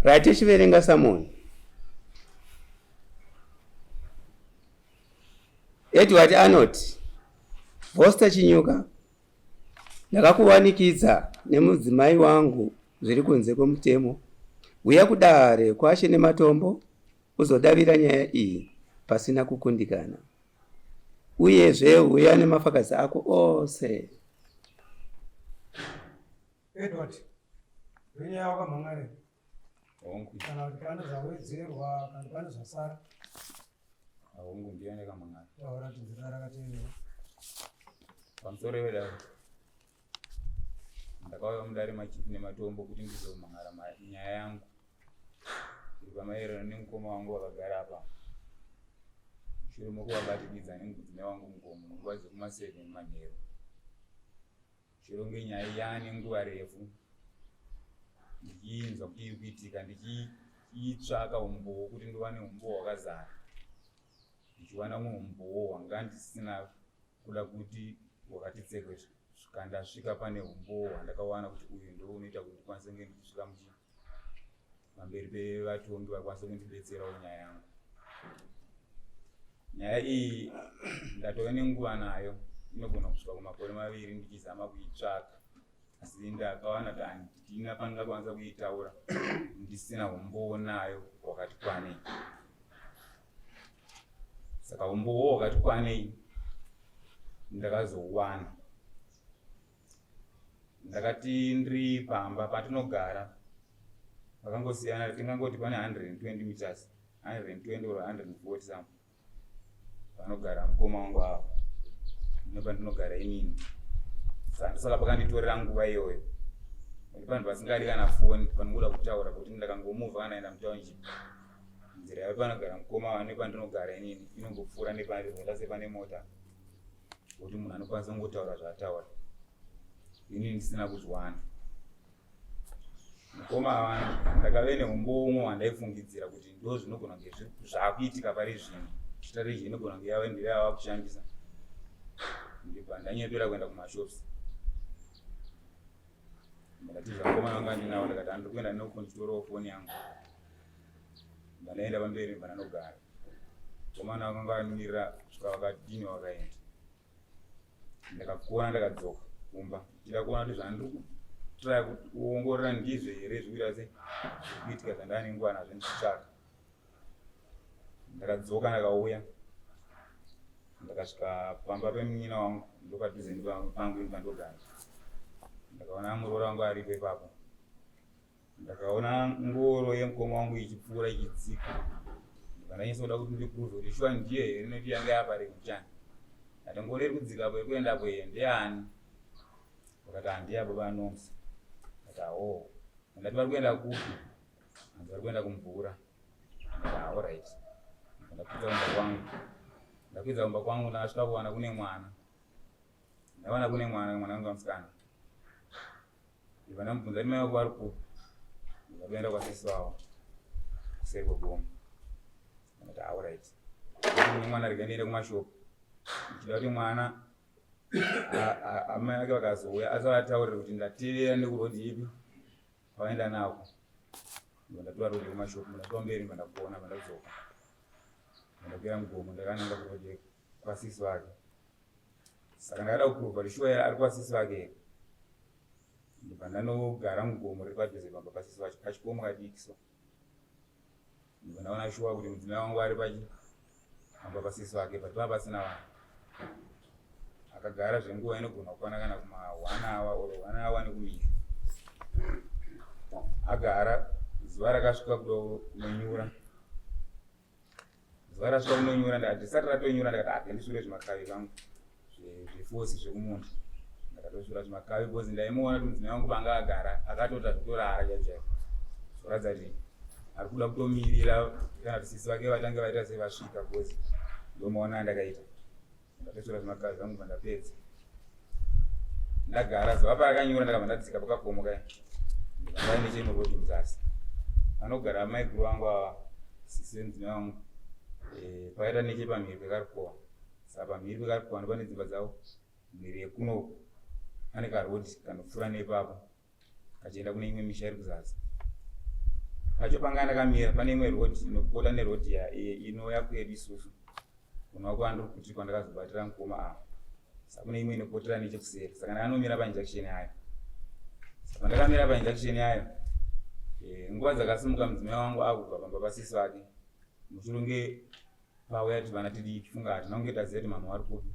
Right, tichiverenga Samoni. Edward Arnold, Foster Chinyuka, ndakakuwanikidza nemudzimai wangu zviri kunze kwemutemo. Uya kudare kwashe nematombo uzodavira nyaya iyi pasina kukundikana. Uyezve uya nemafakazi ako ose. Edward, nyaya yako mangare. Kana kana zvawedzerwa kana kana zvasara. Ahungu ndione kama ngani. Taura tizira rakatini. Pamusoro wedaro. Ndakauya mudare machipi nematombo kuti ndizomangara nyaya yangu. Ndipamaererano nemukoma wangu wakagara apa. Shure mokuvabatikidza nemudzimai wangu mugomo nguva dzekuma7 manheru. Shure ngenyaya yaane nguva refu. Ndichinzwa kuti iri kuitika ndichitsvaka umbowo kuti ndiwane umbowo wakazara. Ndichiwana umbowo wanga ndisina kuda kuti wakatitsekwe svika ndasvika pane umbowo wandakawana kuti uyu ndiwo unoita kuti ndikwanise kunge ndichisvika pamberi pevatongi vakwanise kundidetserawo nyaya yangu. Nyaya iyi ndatova nenguva nayo, inogona kusvika kumakore 2 ndichizama kuitsvaka. Asi ndakawana kuti handina pandingakwanisa kuitaura ndisina umbowo nayo wakati kwanei. Saka umbowo wakati kwanei ndakazouwana. Ndakati ndiri pamba patinogara pakangosiyana, tingangoti pane 120 meters, 120 or 140 something. Panogara mukoma wangu apo nepandinogara inini. Saka pakanditorera nguva iyoyo. Panhu pasingadi kana foni panobuda kutaura kuti ndakangomuva kana enda mutaunship. Nzira yapanogara mukoma nepandinogara inini inongopfuura nepandinoda sepane mota kuti munhu anokwanisa kungotaura zvaataura. Inini ndisina kuzwana. Mukoma awana ndakave neumbowo umwe wandaifungidzira kuti ndo zvinogona kunge zvaakuitika pari zvino. Strategy inogona kunge yave ndiri yava kushandisa. Ndibva ndanyepera kuenda kumashops. Ndakatiza mukoma wangu andinawo ndakati handiri kuenda nekuchitorowo foni yangu. Ndaenda pamberi pandanogara. Mukoma wangu anga amirira kusvika vakadini vakaenda. Ndakakuona ndakadzoka kumba. Ndichida kuona kuti zvandiri kutry kuongorora ndizvo here zvikuita sei kuitika zvandane nguva nazvo ndichitsvaka. Ndakadzoka ndakauya. Ndakasvika pamba pemunyina wangu ndopadhuze pangu pandogara. Ndakaona muroora wangu aripo ipapo. Ndakaona ngoro yemukoma wangu ichipfuura ichidzika. Ndakanyisa kuda kuti ndiprove kuti shuwa ndiye here inoti yanga yapare kuchani. Ati ngoro iri kudzikapo iri kuendapo here ndiani? Wakati handiya baba anomsa. Ndati awo. Ndati vari kuenda kupi? Hanzi vari kuenda kumvura. Ndati all right. Ndakwidza kumba kwangu. Ndakwidza kumba kwangu ndakasvika kuwana kune mwana. Ndawana kune mwana wangu musikana. Ndibva ndamubvunza kuti mai vako vari kupi? Ndakaenda kwasisi wavo kuseri kwegomo. Ndati all right. Ndine mwana rega ndiende kumashopu. Ndichida kuti mwana amai ake vakazouya asavataurire kuti ndatevera nekurodi ipi pavaenda nako. Ndatora rodi kumashopu ndatora mberi pandakuona pandadzoka. Ndakwira mugomo ndakananga kurodi kwasisi wake. Saka ndakada kuprova kuti shuwa ari kwasisi wake. Ndibva ndanogara mugomo riri padhuze pamba pasisi wacho kachikomo kadikiswa. Ndibva ndaona shuwa kuti mudzimai wangu ari pamba pasisi wake pati pava pasina vanhu. Akagara zvenguva inogona kukwana kana kuma1 hour or 1 hour nekumisha. Agara zuva rakasvika kunonyura. Zuva rasvika kunonyura ndikati ndisati ratonyura ndakati ndishure zvimakavi vangu zvefosi zvekumunda. Ndakatoshura zvimakavi bhozi ndaimuona kuti mudzimai wangu panga agara akatota zvitorara chaizvo. Zvoratidza kuti ari kuda kutomirira kana kuti sisi vake vatange vaita sevasvika bhozi. Ndomaona ndakaita. Ndakatoshura zvimakavi vangu ndapedza. Ndagara zuva parakanyura ndakabva ndadzika pakagomo kaya. Ndikabva nechemurodi muzasi. Anogara mai guru vangu ava sisi vemudzimai wangu. Pakaita nechepamhiri pekarukova. Saka pamhiri pekarukova ndipo pane dzimba dzavo. Mhiri yekuno pane karodhi kanopfuura nepapo kachienda kune imwe misha iri kuzasi. pacho panga ndakamira pane imwe road inopota neroad inouya kwedu isusu unokwanda kuti kwandakazobatira mukoma saka kune imwe inopotera nechekuseri saka ndakamira painjection yayo. Saka ndakamira painjection yayo nguva dzakasimuka mudzimai wangu akubva pamba pasisi vake muchirunge pauya kuti vana tidi tifunga hatina kunge taziva kuti mama wari kupi.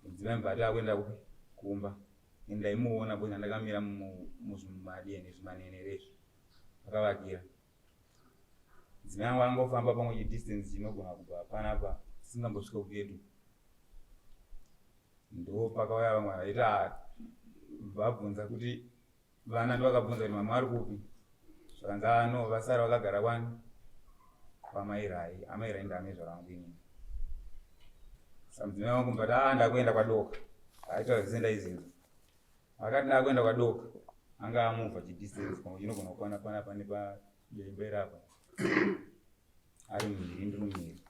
Mudzimai mubati akuenda kupi kumba ndaimuona bwena ndakamira muzvimadeni zvimanenerezvi akavakira. Mudzimai wangu angofamba pamwe chidistance chinogona kubva panapa tisingambosvika kupedu ndo pakauya vamwe vaita vabvunza kuti vana ndovakabvunza kuti mama ari kupi zvakanzi no vasara vakagara wani pamairai amairai ndame zvakanguini. Saka mudzimai wangu mbati ndakuenda kwadoka aita zvisenda izvinzo akati ndakuenda kwadoka anga amuvha chidistance pamwe chinogona kukwana panapa nepaimberapa ari mhiri ndiri mhiri.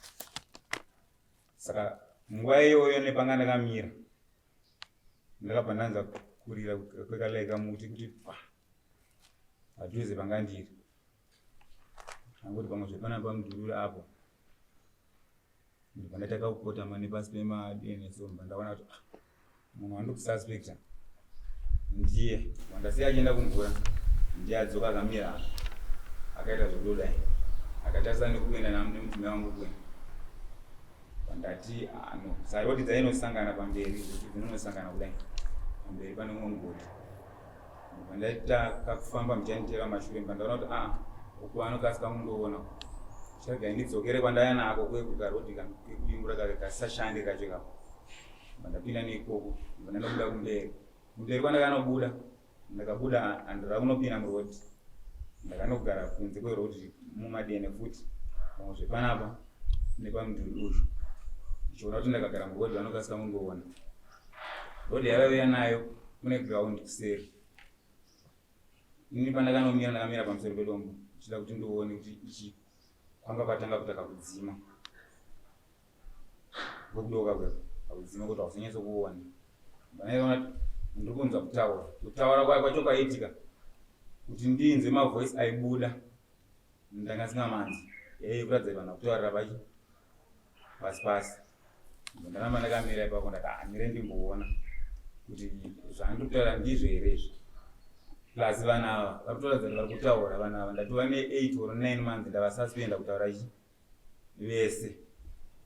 Saka nguva iyoyo nepanga ndakamira ndakabva ndanza kurira kwekalaika muti kuti padhuze panga ndiri angoti pamwe zvepanapa mudhuri apo ndibva ndataka kupotama nepasi pemadns mba ndaona kuti munhu wandikususpecta ndiye wandasiya achienda kumvura ndiye adzoka akamira akaita zvododai akatarisa nekuenda nemudzimai wangu kuenda ndati no sarodi dzainosangana pamberi kuti dzinonosangana kudai pamberi pane umwe mugodi. Ndaita kakufamba muchanditeva mashure ndaona kuti uku anokasika kundoona chaga ndidzokere kwandaya nako kwe kukarodi kudingura kasashande kacho kapo ndapinda neikoko ndanobuda kumberi kwandakanobuda ndakabuda andira kunopinda murodi ndakanogara kunze kwerodi mumadene futi pamwe zvepanapa nepamudhuri uyu ndichiona kuti ndakagara murodi vanokasika kundoona. Rodi yavauya nayo kune ground kuseri ini pandakanomira ndakamira pamusoro pedombo ndichida kuti ndione kuti ichi kwanga patanga kutaka kudzima kwekudoka pakudzima kuti hausanyatsokuona ndaiona ndiri kunzwa kutaura kwacho kwaitika kuti ndinzwe mavoice aibuda ndanga singamanzi kuratidza vanhu vakutaurira pachi pasi ndaramba ndakamira ipapo ndati mire ndimboona kuti zvandikutaura ndizvo here izvi plus vanhu ava varikutoratidza kuti vari kutaura vanhu ava ndatova ne8 or 9 months ndavasuspenda kutaura ichi vese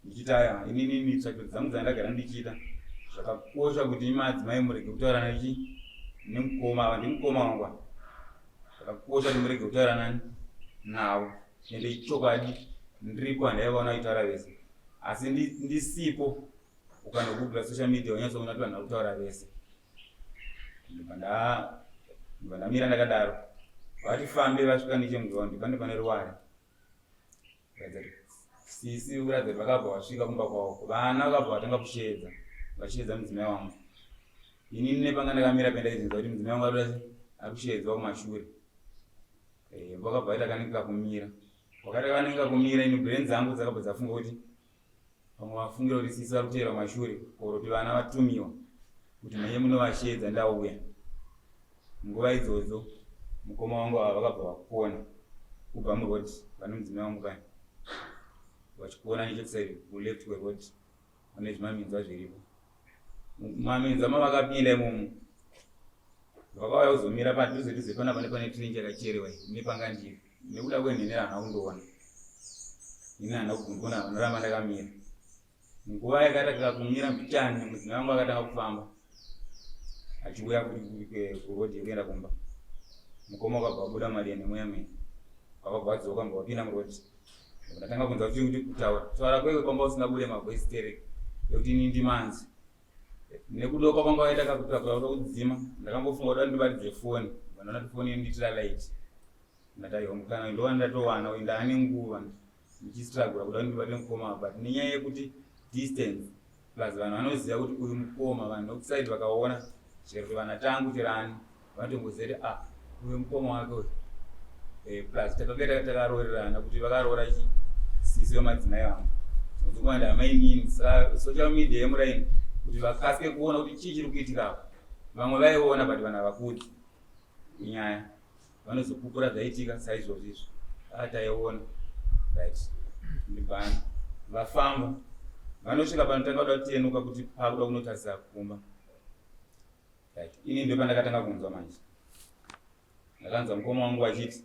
ndichita inini tsvakidzo dzangu dzandagara ndichiita zvakakosha kuti madzimai murege kutaura nachi nemukoma ava ndimukoma wangu zvakakosha kuti murege kutaura nani navo ende chokwadi ndiripo handaivaona vachitaura vese asi ndisipo ukandogugla social media unyatsoona kuti vanhu vari kutaura vese. Ndamira ndakadaro vatifambe vasvika nechemugaundi pane ruware sisi uratidza kuti vakabva vasvika kumba kwavo vana vakabva vatanga vachiedza mudzimai wangu. Inini nepanga ndakamira pendaizinza kuti mudzimai wangu ari kushedzwa kumashure vakabva vaita kaninga kumira wakati kaninga kumira ini brain dzangu dzakabva dzafunga kuti pamwe vafungira kuti sisi vari kuteera kumashure oro kuti vana vatumiwa kuti nanye munovashedza ndauya. Nguva idzodzo mukoma wangu ava vakabva vakupona kubva murodi vane mudzimai wangu kani vachikuona nechekuseri kuleft kwerodi pane zvimaminzwa zviripo maminzwa mavakapinda imomo vakauya kuzomira padhuze panapa nepane trinji yakacherewa nepanga ndiri nekuda kwenhenera hana kundoona ini hana kugona vanoramba ndakamira. Nguva yakataka kumira mbichani mudzimai wangu akatanga kufamba achiuya kurodi yekuenda kumba mukoma wakabva wabuda madene muyamene wakabva wadzoka mba wapinda murodi ndatanga kunza kuti kutaura kwekwe kwamba usingabude mavoice terek yekuti ini ndimanzi nekudoka kwanga waita kakutakura kuda kudzima ndakambofunga kuti ndibatidze foni vanoona kuti foni inditira light ndataihombukana ndova ndatowana uyu ndaane nguva ndichistragura kuda kuti ndibate mukoma but nenyaya yekuti distance plus vanhu vanoziva kuti uyu mukoma vanhu vekusaidi vakaona chero vana tangu tirani vanotomboziva kuti uyu mukoma wake uyu plus takakaita takarorerana kuti vakaroora sisi vemadzimai vangu nokuti amainini social media yemuraini kuti vakasike kuona kuti chii chiri kuitikapo vamwe vaiona but vanhu havakudzi inyaya vanozopupura zvaitika saizvozvo izvo ataiona right ndibani vafamba vanosvika panotanga kuda kutenuka kuti pakuda kunotarisa kumba right ini ndio pandakatanga kunzwa manje ndakanzwa mukoma wangu achiti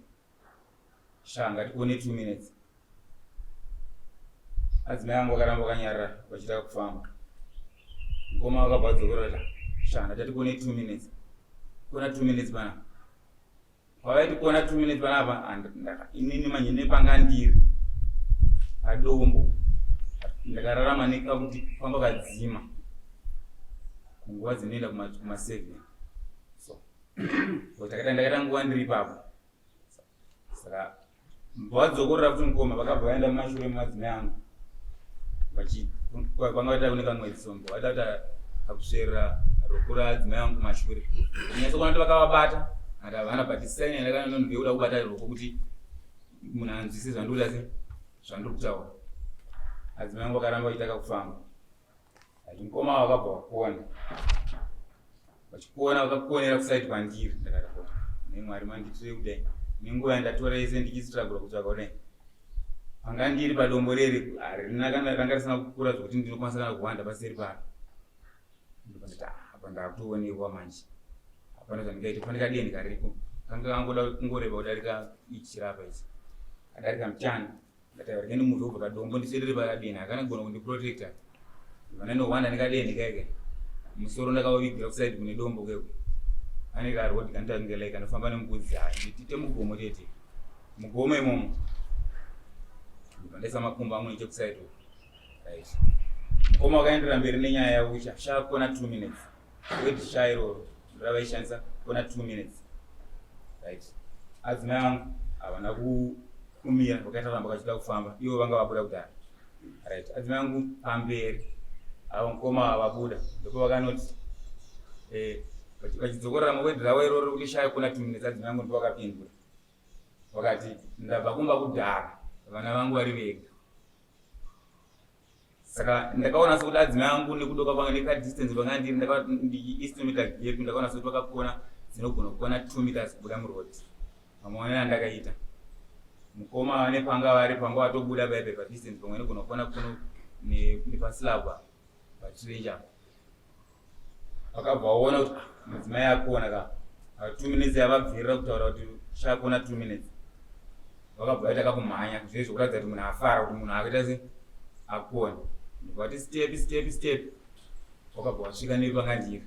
shanga tikone 2 minutes adzimai angu akaramba akanyarara vachitaka kufamba mukoma wakabva adzokera shanga tatikone 2 minutes kona 2 minutes panapa pavaiti kona 2 minutes panapa inini manje nepanga ndiri padombo ndakararama nekakuti pamba kadzima kunguva dzinoenda kuma7 so ndakaita nguva ndiri ipapo saka vadzokorera kuti mukoma vakabva vaenda mumashure mumadzimai angu kwanga vaita kune kamwedzi sombo vaita kuti akusverera rokura adzimai angu kumashure nyasokona kuti vakavabata ati havana bhatisaini ndakanondouda kubata roko kuti munhu anzwise zvandikuda se zvandiri kutaura adzimai angu akaramba vachitaka kufamba mukoma wakabva wakona vachikona vakakonera kusaiti kwandiri ndakati nemwari manditire kudai nenguva yandatora ese ndichisitragura kutsvaka kudai panga ndiri padombo reri ranga risina kukura zvokuti ndinokwanisa kana kuwanda paseri paro ndikati apa ndakutoonekwa manje hapana zvandingaita pandikadiye ndikaripo kanga kangoda kungoreba kudarika ichirapa ichi adarika mutana ndataura keni munhu obva padombo ndiswedere pakadini akana kugona kundiprotecta vananohwanda ndikadiye ndikaike musoro ndakauvigira kusaidi kune dombo kweko ane karodi kanditangelai kanofamba nemubudzi nditite mugomo tete mugomo imomo ndaisa makumbo amwe nechekusaidi right mukoma wakaenderera mberi nenyaya yavo shakona 2 minutes wedi shairoro ndavaishandisa kona 2 minutes right adzimai angu havana kumira vakaita ramba kachida kufamba ivo vanga vabuda kudhara right adzimai angu pamberi avo mukoma vabuda ndipo vakanoti vachidzokorera mawedhi ravo iroro kuti shayi kuna 2 minutes adzimai angu ndipo vakapindura vakati ndabva kumba kudhara vana vangu vari vega saka ndakaona sekuti adzimai angu nekudoka panga nekadistance panga ndiri estimate gap ndakaona sekuti vakakona dzinogona kukona 2 meters kubuda murodi pamaonera ndakaita mukoma vane panga vari panga vatobuda baibe padistance pamwe negona kukona kuno nepaslaba patirenja vakabva vaona kuti mudzimai akona ka 2 minutes yavabvirira kutaura kuti shakona 2 minutes vakabva vaitaka kumhanya zvezvo kuratidza kuti munhu afara kuti munhu akaita se akona ndikati step vakabva vasvika nevi panga ndiri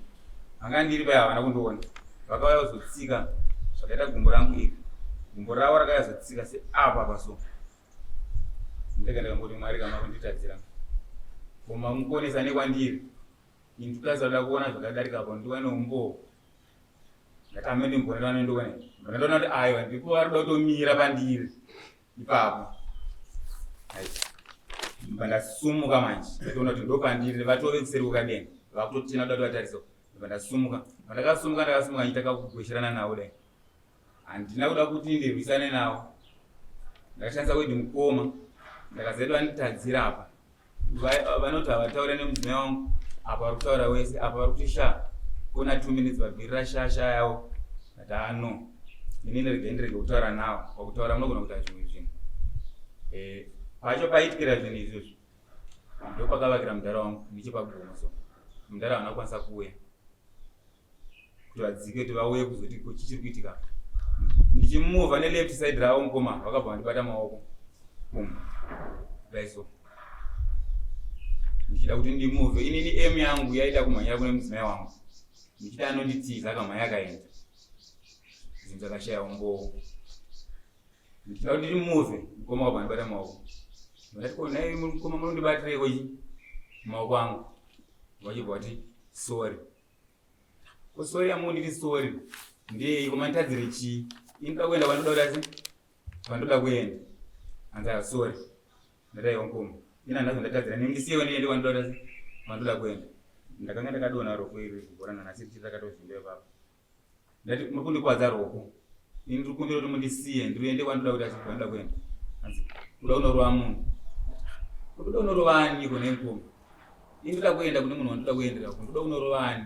anga ndiri paya havana kundiona vakauya kuzotsika zvakaita gumbo rangu iri gumbo ravo rakauya zotsika seapa paso ndikandikangoti mwari kama kunditadzira koma mukonesa nekwandiri indikazoda kuona zvakadarika apo ndiwane umbo ndatame ndimbonera nendione ndondoona kuti aiwa ndipo vari kuda kutomira pandiri ipapo ndasumuka manje ndatoona kuti ndopandiri vatove kuseri kukadeni vakutotina kuda kuti vatarisa ndasumuka ndakasumuka nditaka kugwesherana navo dai handina kuda kuti ndirwisane navo ndakashandisa wedi mukoma ndakazaitwa nditadzira apa vanoti havataura nemudzimai wangu apa vari kutaura wese apa vari kuti sha kona 2 minutes vabvirira shasha yavo ati ano inini ndirege kutaura navo pakutaura munogona kuita zvimwe zvinhu pacho paitikira zvinhu izvozvo ndo pakavakira mudhara wangu ndichipagomo so mudhara havana kukwanisa kuuya kuti vadzike kuti vauye kuzoti chichiri kuitika ndichimuvha neleft side ravo mukoma vakabva vandibata maoko daiso ndichida kuti ndimuvhe inini emu yangu yaida kumhanyira kune mudzimai wangu ndichida anonditiza akamhanya akaenda zvinhu zvakashaya umbowo ndichida kuti ndimuvhe mukoma wakabva vandibata maoko ndati ko nai mukoma munondibatireko chi maoko angu vachibva kuti sorry ko sorry yamunditi sorry ndei koma nditadzire chii inda kuenda kwandoda kuti asi kwandoda kuenda anzaya sorry ndadaiwa mukoma ina ndazondatadzira ndisiyewo ndiende kwandoda kuti asi kwandoda kuenda ndakanga ndakadona roko iri kuborana nasi tichakatozvindeyo papa ndati muri kundikwadza roko ini ndiri kumbira kuti mundisiye ndiende kwandoda kuti asi kwandoda kuenda asi kuda kunorova munhu kuda kunorovani kune mukoma ini ndoda kuenda kune munhu wandoda kuendera kunoda kunorovani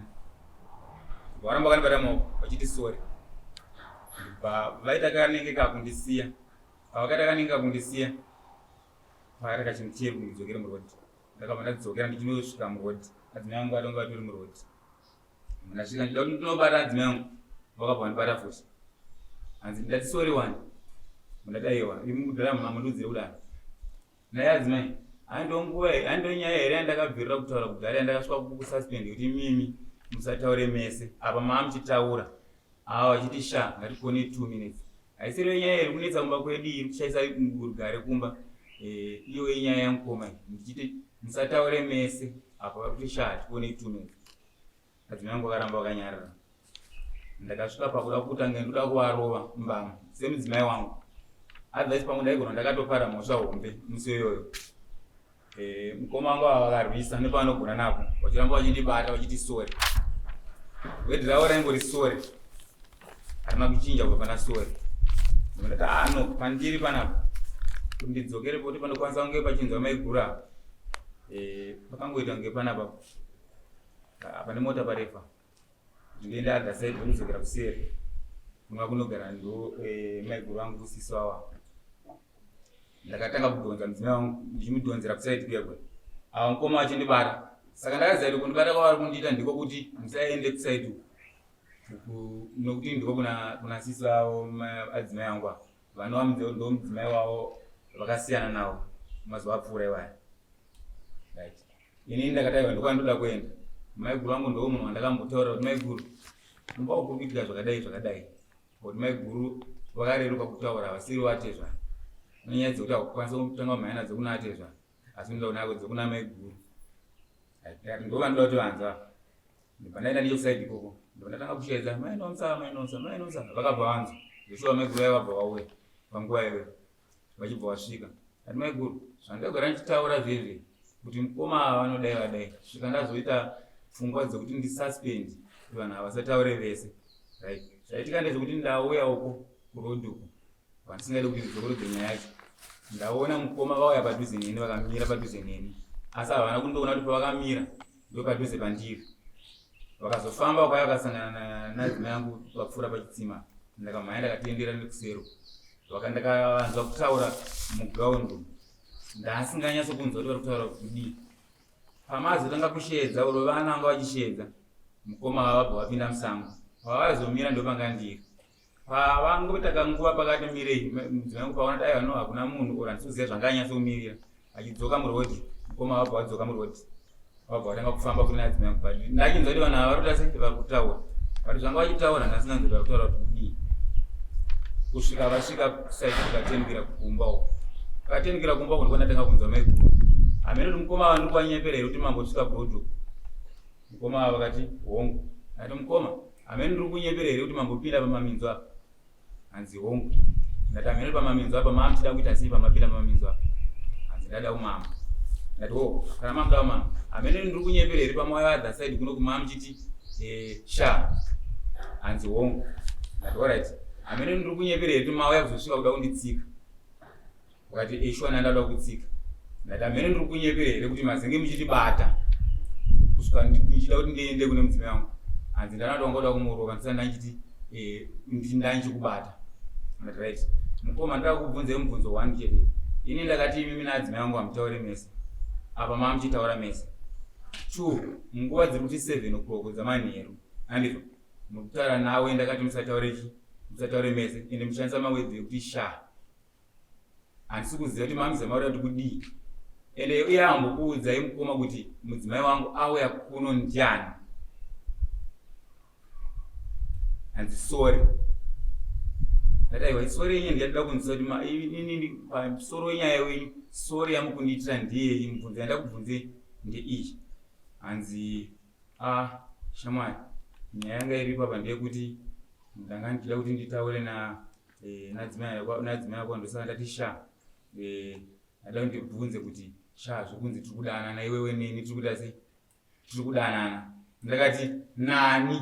varamba vakandibata maoko vachiti sorry vaita kanenge kakundisiya pavakaita kanenge kakundisiya pakati kachimutieru kundidzokere murodhi ndakabva ndadzokera ndichinosvika murodhi adzimai angu atonga vatori murodhi ndasvika ndida kuti ndinobata adzimai angu vakabva ndibata futi hanzi ndati sori wani ndati aiwa imudhara mamundudzire kudaro naye adzimai andonyaya here yandakabvirira kutaura kudhara yandakasvika kususpend kuti mimi musataure mese apa maamuchitaura vachiti sha ngatikone 2 minutes haisiri nyaya iri kunetsa kumba kwedu iri kushaisa rugare kumba iyo inyaya yamukoma ndichiti musataure mese apa kuti sha tikone 2 minutes adzimai angu akaramba vakanyarara ndakasvika pakuda kutanga ndoda kuvarova mbama semudzimai wangu advise pamwe ndaigona ndakatopara mhosva hombe musi iyoyo mukoma wangu vakarwisa nepavanogona napo vachiramba vachindibata vachiti sori wedhi ravo raingori sori harina kuchinja kubva pana sori ndati ano pandiri panapa kuti ndidzokere poti panokwanisa kunge pachinzwa maigura pakangoita kunge panapa pane mota parefa kuti ndiende other side ndikudzokera kuseri kunga kunogara ndo maiguru angu kusisi wawa ndakatanga kudhonza mudzimai wangu ndichimudhonzera kusaidi kwekwe ava mukoma achindibata saka ndakaziva kuti kundibata kwavari kundiita ndiko kuti musaende kusaidi uku nokuti ndiko kuna sisi vavo adzimai angu ava vanova ndo mudzimai wavo vakasiyana navo mazuva apfuura ivaya right ini ndakataiwa ndokwandoda kuenda maiguru angu ndo munhu wandakambotaura kuti maiguru mumba uku kuitika zvakadai kuti maiguru vakareruka kutaura vasiri watezva nenyaya dzekuti hakukwanisa kutanga mhanya nadzo kuna atezva asi ndoda kunako dzokuna maiguru ndova ndoda kuti vanza pandaenda ndichokusaidi ikoko ndondatanga kushedza mainonsa vakabva vanzwa zvishuwa maiguru aivabva vauya panguva iyoyo vachibva vasvika ati maiguru zvandagara ndichitaura zvezve kuti mukoma ava vanodai vadai svika ndazoita pfungwa dzekuti ndisuspend kuti vanhu havasataure vese right zvaitika ndezvekuti ndauya uko kurodhi uko vandisingadi kuti ndidzokorodze nyaya yacho ndaona mukoma vauya padhuze neni vakamira padhuze neni asi havana kundoona kuti pavakamira ndo padhuze pandiri vakazofamba vakauya vakasangana nadzimai yangu vapfuura pachitsima ndakamhanya ndakatendera nekusero ndakavanzwa kutaura mugaundi ndaasinganyatso kunzwa kuti vari kutaura kudii pamazotanga kushedza uro vana vanga vachishedza mukoma vabva vapinda musango pavazomira ndopanga ndiri pavangotaka nguva pakati mirei mudzimai wangu paona dai vano hakuna munhu ora ndisiuziva zvanga anyatsomirira achidzoka murodhi mukoma vabva vadzoka murodhi vabva vatanga kufamba kune adzimai yangu padi ndachinzwa kuti vanhu ava vari kuda sei vari kutaura vari zvanga vachitaura ndasinganzwa vari kutaura kuti kudii kusvika vasvika kusaiti vakatendukira kumba uko vakatendukira kumba uko ndikwandatanga kunzwa maiguru hamene kuti mukoma ava ndikwanyeperere kuti mambosvika brodho mukoma ava vakati hongu ati mukoma hamene ndiri kunyeperere kuti mambopinda pamaminzo apa hanzi hongu ndati hamene pamaminzo apa maamuchida kuita sei pamapinda pamaminzo apa hanzi ndada umama ndati kana mamuda umama hamene ndiri kunyeperere pamauya other side kuno kumaamuchiti sha hanzi hongu ndati alright hamene ndiri kunyeperere kuti mauya kuzosvika kuda kunditsika ukati ishwana ndada kutsika ndati hamene ndiri kunyeperere kuti mazenge muchitibata kusvika ndichida kuti ndiende kune mudzimai wangu hanzi ndanatongoda kumurova ndisana ndachiti ndandichikubata ndati right mukoma ndada kubvunze mubvunzo wani chete ini ndakati imimi naadzimai wangu hamutaure mese apa maamuchitaura mese 2 munguva dziri kuti 7 o'clock dzamanheru andizvo mukutaura nawe ndakati musataure mese ende mushandisa mawedzi ekuti sha handisi kuziva kuti mamuzamaura kuti kudii ende iye ambokuudzai mukoma kuti mudzimai wangu auya kuno ndiani hanzi sori ndati aiwa isori yenye ndiyatoda kunzisa kuti inini pamusoro wenyaya wenyu sori yamukundiitira ndeyei mubvunzo yandakubvunze ndeiyi hanzi shamwari nyaya yanga iripo apa ndeyekuti ndanga ndichida kuti nditaure nadzimai yako ndosaka ndati sha ndada kuti ndibvunze kuti sha zvokunzi tiri kudanana iwewe neni tiri kuita sei tiri kudanana ndakati nani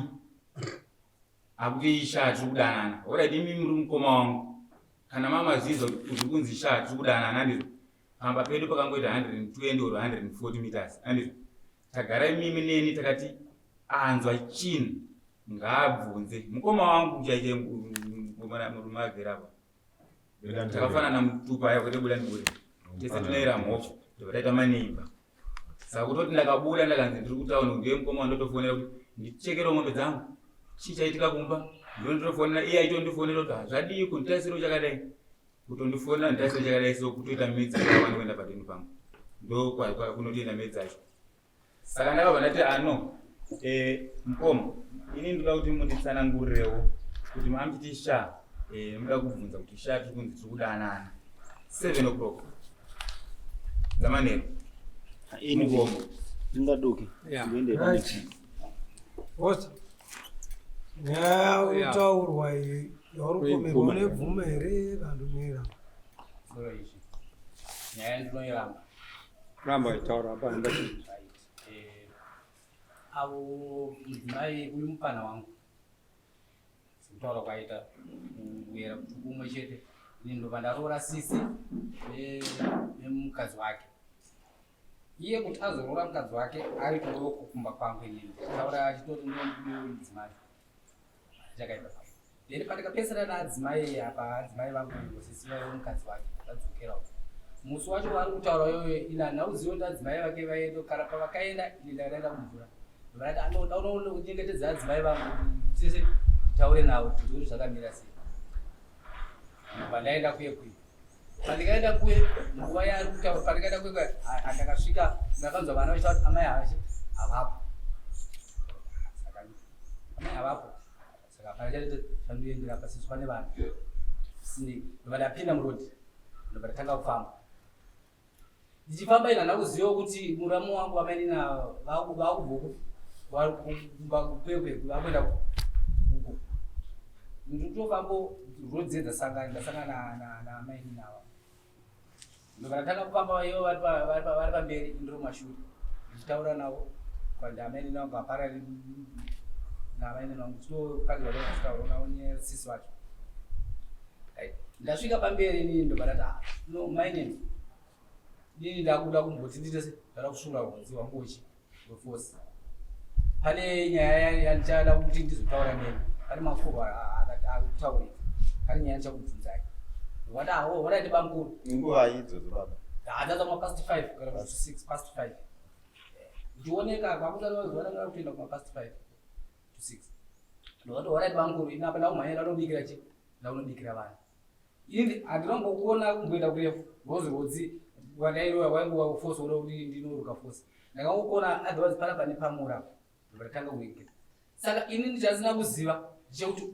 akuti sha tiri kudanana alright imi muri mukoma wangu kana mamazviziva kuti kunzi sha tiri kudanana andizvo pamba pedu pakangoita 120 or 140 meters andizvo tagara imimi neni takati anzwa chinhu ngaabvunze mukoma wangu chaiche mwana murume agere apa takafanana mutupa aya kuti buda ndibule tese tinoera mhofu tobataita maneimba saka kutoti ndakabuda ndakanzi ndiri kutauni ndiye mukoma ndotofonera kuti ndichekere mombe dzangu chichaitika kumba ndondotofonera iye aitondifonera kuti zvadii kunditasiro chakadai kutondifonera nditasiro chakadai so kutoita midzi akawanda kuenda padeni pangu ndo kunotoenda midzi acho saka ndakabva ndati ano mukoma ini ndoda kuti munditsanangurirewo kuti maambiti sha muda kubvunza kuti sha tiri kunzi tiri kudanana 7 o'clock dzamanero ini ngombo ndingaduki ndiende right boss nyaya utaurwa iyi yaurikomerwa nebvume here kandumira soro izvi nyaya ndinoiramba ramba itaura apa ndati avo mudzimai uyu mupana wangu kutaura kwaita kuyera kuti umwe chete ini ndobva ndaroora sisi nemukadzi wake iye kuti azoroora mukadzi wake aitorewo kukumba kwangu inini taura achitoti ndomudzimai chakaita pa then patikapesana naadzimai apa adzimai vangu sisi mukadzi wake tadzokerawo musi wacho waari kutaura iyoyo ina nauzivo kuti adzimai vake vaendo kana pavakaenda ini ndakaenda kumvura vanati anoda unoona kuchengetedza adzimai vangu tese taure navo kuti zvakamira sei pandaenda kuye pandikaenda kuye nguva yaari kutaura pandikaenda kuye ndakasvika ndakanzwa vana vachita kuti amai havapo amai havapo saka pandachaita chandoendera pasisi pane vanhu sinei ndobva ndapinda murodhi ndobva ndatanga kufamba ndichifamba ina ndakuzivawo kuti muramu wangu vamainina vaakubvoku vakuenda uko nditofambo rodzedza sangani ndasangana namaini nava ndobva ndatanga kufamba ivo vari pamberi indiro mashure ndichitaura navo pandamaini nangu aparari namaini nangu tichitokagiraaitaura navo nesisi vacho ndasvika pamberi inini ndobva ndati no mainini inini ndakuda kumboti nditese ndada kusvura rwodzi hwangu uchi rwefosi pane nyaya yandichada kuti ndizotaura neni pane mafurwa akutaurika pane nyaya ndichakubvunzai wati awo wadaiti bamukuru inguva idzodzo baba handazamwa past 5 kana kuti 6 past 5 ndioneka kwakutaaa kutoenda kuma past 5 to 6 ndoti wadaiti bamukuru ini apa ndakumhanyira ndobikira chi ndaunobikira vanhu ini handinongokuona kumboenda kurefu rozirwodzi wandairoya waingu wafosi woda kuti ndinoruka fosi ndakangokuona otherwise pana pane pamura ndatanga kuingira saka ini ndichasina kuziva chekuti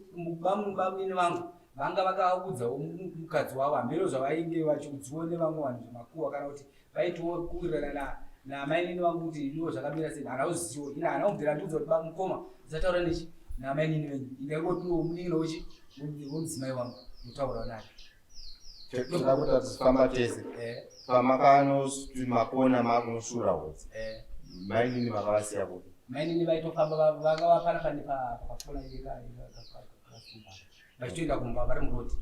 bamini vangu vanga vakaudzawo mukadzi wavo hambiro zvavainge vachiudziwo nevamwe vanhu zvemakuhwa kana kuti vaitiwo kuwirirana namainini vangu kuti iniwo zvakamira sei handauzivo ini hana kubvira ndiudza kuti bamukoma zataura nechi namainini venyu ingaikotiwo munininochi womudzimai wangu mutaura naye toda kuti tifamba tese pamakanosvi makona makunoshura hodzi mainini makavasiya kuti mainini vaitofamba vanga vapana pane pakafona vachitoenda kumba vari murodi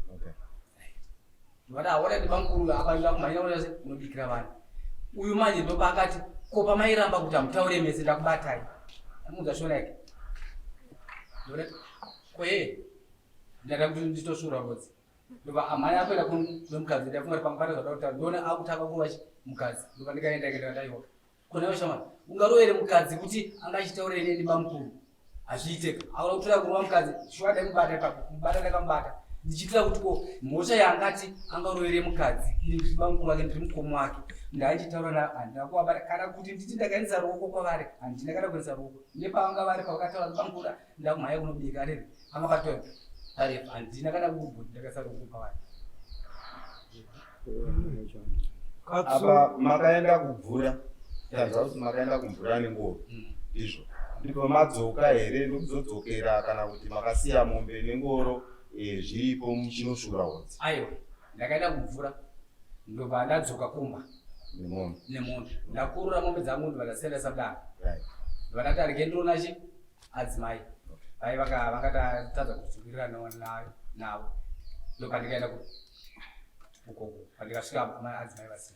vati aona ndibamukuru akaenda kumhanya kunase unobikira vanhu uyu manje ndopa akati ko pamairamba kuti hamutaure mese ndakubatai amudzashonake ndoti koye ndada kuti nditoshura rodzi ndopa amhanya akuenda kunemukadzi ndafunga kuti pamwe pane zvada kutaura ndione akutanga kuvachi mukadzi ndopa ndikaenda ndaiwa konayo shamani ungarovere mukadzi kuti angachitaure neni bamukuru azviiteka aura kutora kurova mukadzi shuwa ndaimubata ipapo kumubata ndakamubata ndichitira kuti ko mhosva yaangati angarovere mukadzi ini ndiri bamukuru wake ndiri mukomo wake ndaachitaura na handina kuvabata kana kuti nditi ndakaendesa ruoko kwavari handina kana kuendesa ruoko nepavanga vari pavakataura bamukuru ndakumhanya kunobika rere anga patoa arefu handina kana kubvudi ndakaisa ruoko kwavari apa makaenda kubvura tanzwa kuti makaenda kumvura nenguo izvo ndipo madzoka here ndokuzodzokera kana kuti makasiya mombe nengoro zviripo muchinoshura hodzi aiwa ndakaenda kumvura ndobva ndadzoka kumba nemombe ndakurura mombe dzangu ndobva ndasendesa mudanga ndobva ndati arike ndionachi adzimai vai vakatadza kudzivirira navo ndobva ndikaenda ukoko pandikasvika adzimai vasi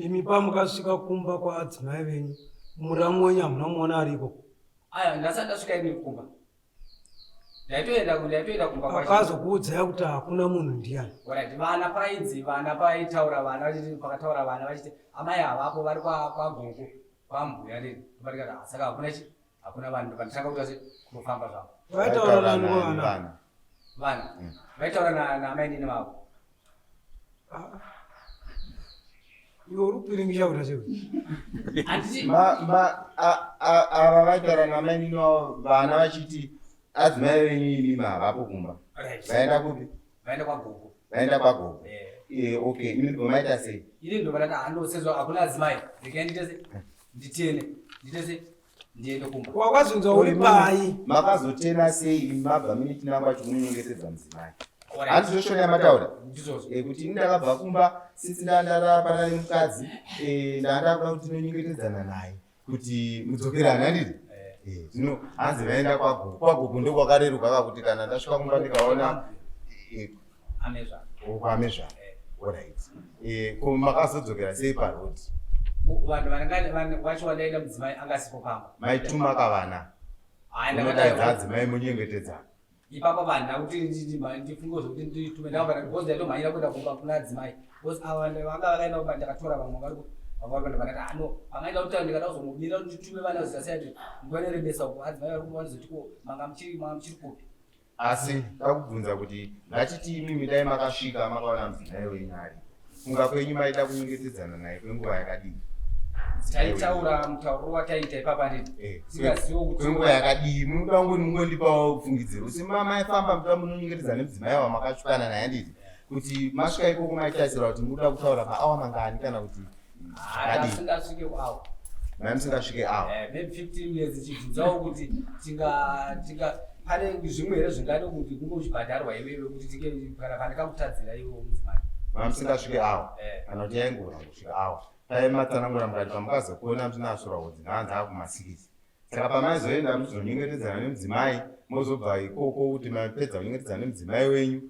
imi pamukasvika kumba kwaadzimai venyu muramu wenyu hamuna muona aripo aya ndasati ndasvika ini kumba ndaitoenda kumba kwacho. Akazokuudza kuti hakuna munhu ndiani. Alright, vana paidzi, vana paitaura vana vachiti pakataura vana vachiti amai avapo vari kwagogo kwambuya ndini. Varikati saka hakuna vanhu vanditanga kuti ase kufamba zvavo. Vaitaura nani vana? Vana. Vaitaura naamai ndini vavo. Iwe uri kupiringisha kuti cheko. Handiti ava vaitaura namai nini vavo vana vachiti adzimai venyu inimi havapo kumba. Vaenda kupi? vaenda kwagogo. Vaenda kwagogo. Okay, imi ndibva maita sei? Ini ndo vanati andosezwa hakuna adzimai. Ndikaenditese nditene ndiende kumba. Wakazvinzwa uri pai. Makazotena sei imi mabva mine chinangwa chomunyengetedza mudzimai? Handizvoshona yamataura kuti ini ndakabva kumba sisi ndarapana nemukadzi ndanda kuda kuti tinonyengetedzana naye kuti mudzokerana handiti. Zvino hanzi vaenda kwagogo. Kwagogo ndokwakareruka kakuti kana ndasvika kumba ndikaona amezva. Alright. Ko makazodzokera sei parodi? Vanhu vacho vadaenda mudzimai angasipo pamba. Maituma kavana. Unodaidza adzimai munyengetedzana. Ipapo vanhu ndakuti ndifunge zvokuti nditume ndakabva because ndaitomhanyira kuenda kumba kuna adzimai. Because ava vanga vakaenda kumba ndakatora vamwe vangakwenda vanati ano vangaenda kutaura ndikada kuzomubira kuti nditume vana zvikasiya kuti nguva nerebesa uko adzimai vari kumba vanozoti ko manga muchiri kupi. Asi ndakubvunza kuti ngachiti imimi dai makasvika makaona mudzimai wenyu ari funga kwenyu maida kunyengetedzana naye kwenguva yakadii? Taitaura mutauro wataita ipapa nditi singazivo kuti kwenguva yakadii. Munoda kungondipawo fungidziro kuti maifamba mutoda munonyengetedza nemudzimai wamakasvikana naye nditi kuti masvika ikoko maitasira kuti munoda kutaura maawa mangani kana kuti singasvike kwawo. mai musingasvike awa maybe 15 minutes chibvunzawo kuti tinga pane zvimwe here zvingade kuti kunge uchibhadharwa iwewe kuti kana pandikakutadzira iwo mudzimai. Musingasvike awa kana kuti yaingona kusvika awa matsanangura mukati pamukazokona mutinasvura kuti nhanzi akumasikisi. Saka pamaizoenda muzonyengetedzana nemudzimai mozobva ikoko kuti mapedza kunyengetedzana nemudzimai wenyu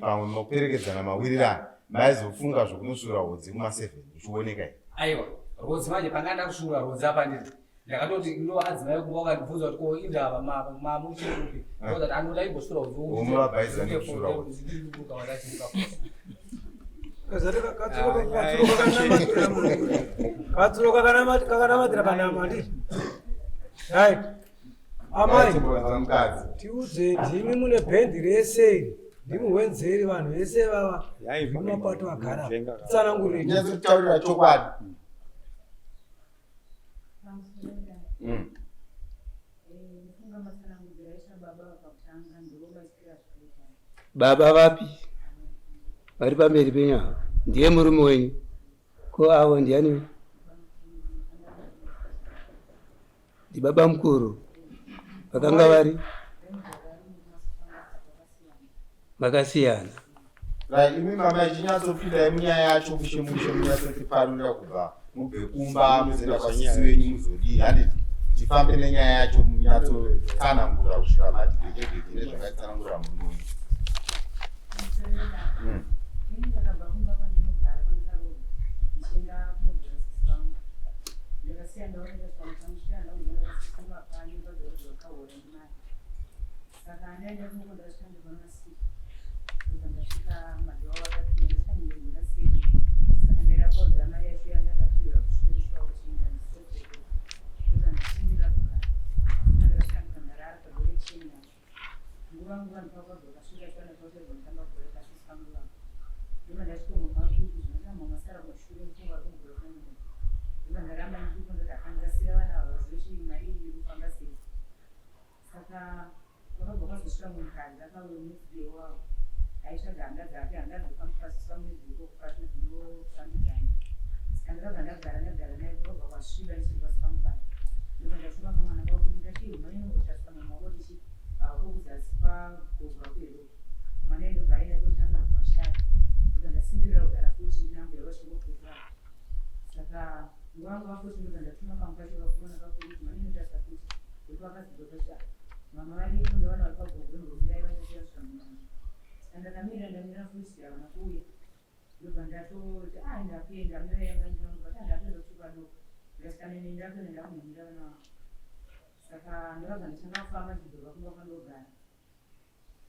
pamwe moperekedzana mawirirano maizofunga zvokunosvura hodzi kuma7 zvichioneka i. Aiwa rodzi manje panganda kusvura rodzi apa nditi ndakatoti ndo adzimai kumba wakandibvunza kuti ko indava mamuchiri kupi ndozati anoda imbosvura hodzi umavabhaiza nekusvura hodzi. Katsulo kakanamatira panama ndi. Right. Amai. Tiudze ndimi mune bhendi rese. Ndimi wenzeri vanhu vese vava. Vamapato agara. Tsanangurire. Ndinozokutaurira chokwadi. Baba vapi? Vari pamberi penyu apa? Ndiye murume wenyu? Ko avo ndiani? Ndi baba mukuru. Vakanga vari? Vakasiyana. Imi mama ichinyatsopinda munyaya yacho mushe munyatsotifarira kubva mubve kumba muzoenda kwasisi wenyu muzodii handiti tifambe nenyaya yacho munyatsotsanangura kusvika madhigegegege nezvakaitsanangura munhu wenyu.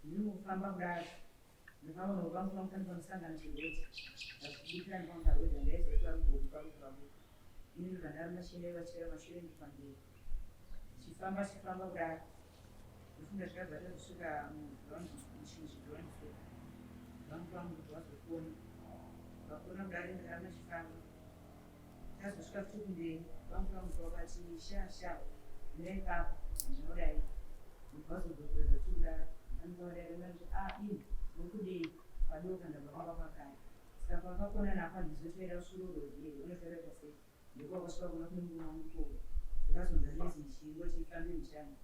ndinofamba kudaro ndakaona vamwe vamukanipa musangano chirwedzi ndakudikira ndipangarwedza ndaizoitwa rugoruparuparu ini zvandari mashinde vachira mashure ndipamberi chifamba kudaro ndofunda zvakabva tazosvika muchinji ground floor vangu vangu kuti vazokona vakona kudaro ndarama chifamba tazosvika futi kumberi vangu vangu vakati shasha ndaipapo ndinodai vazozokwedza futi kudaro anovareremanti ini nokudei padoka ndabakamba pakare saka pakakona napa ndizotoera usurorozii unofereka sei ndokwakasvika kuna kune mumwe wamukoko zvakazonza nezi chingo chifambe mushana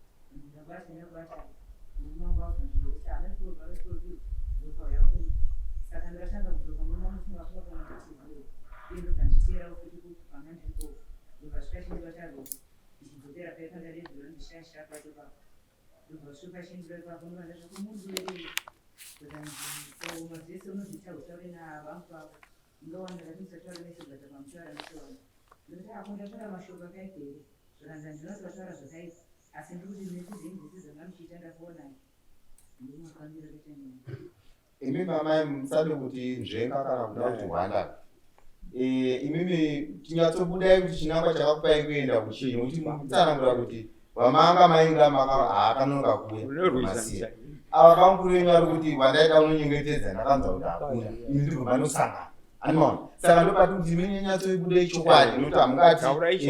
ndabata nabata mumwe wazonzoti anatovaretori ndokauya kuni saka ndakatanga kudzoka muna mufunga kuvakanatizivo iye ndokanditeera kuti panga ndipo ndokasvika chindivataro ndichidzokera paikanga redziro ndishasha pacho papo ndobvasvika chindirai papo ndovanda zvakumudurei so mazese unozvita utaure navangu vavo ndowanda ndatimusataura nesogata pamutaura nesowanda ndoti akundatora mashoko akaipere zvakanza ndinotataura zvakaipa asi ndikuti ndinetizindisi zvanga muchiita ndakuonai ndimakamira kutenei imi mamai musade kuti nzvenga kana kuda kuti hwanda imimi tinyatsobudai kuti chinangwa chakakupai kuenda kuchinyi kuti mutsanangura kuti vamanga mainga akanonga kuye ava vamukuru venyu vari kuti wandaita unonyengetedza ndakanzwa kuti hakuna imi ndibvo vanosangana anoona saka ndopati kuti imini nyatsoibudei chokwadi nokuti hamungati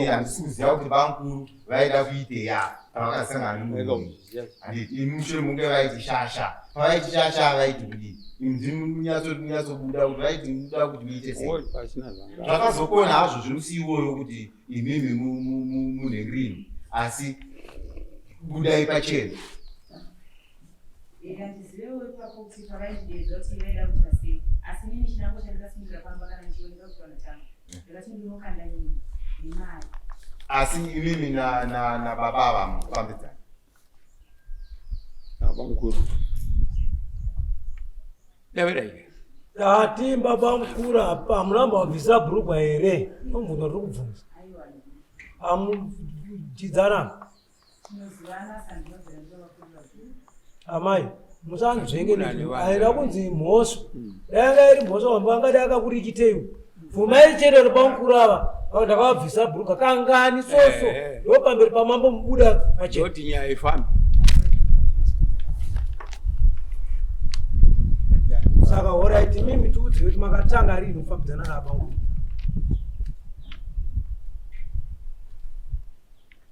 handisi kuziva kuti vamukuru vaida kuitei kana vakasangana nemunhu handiti imi mushure munge vaiti shasha pavaiti shasha vaiti kudii munyatsobuda kuti vaiti muda kuti muite sei zvakazokona hazvo zvinosiiwoyo kuti imimi munhengrini asi budai pachena handizivewo ipapo kuti pavaindidedza kuti vaida kuita sei asi nini chinango chandakasimukira pamba kana ndichioneka kuti vanotanga ndakati ndinokanda nyini nemari asi imimi nababa vamufambidzana abamukuru daviraike tati baba mukuru apa muramba wabvisa bhurugwa here ombunwa riri kubvunza amuchidzana tinozivana sandinobvira ndovakuru amai musanzvenge aida kunzi mhosvo danga iri mhosvo wamba angadi akakurikiteiwo bvumai chete pamukuru ava ndakavabvisa bhurugwa kangani soso ndo pamberi pamambo mubuda pachoti nyaya ifambe saka oraiti mimi tiudzive kuti makatanga rini kufambidzana napangu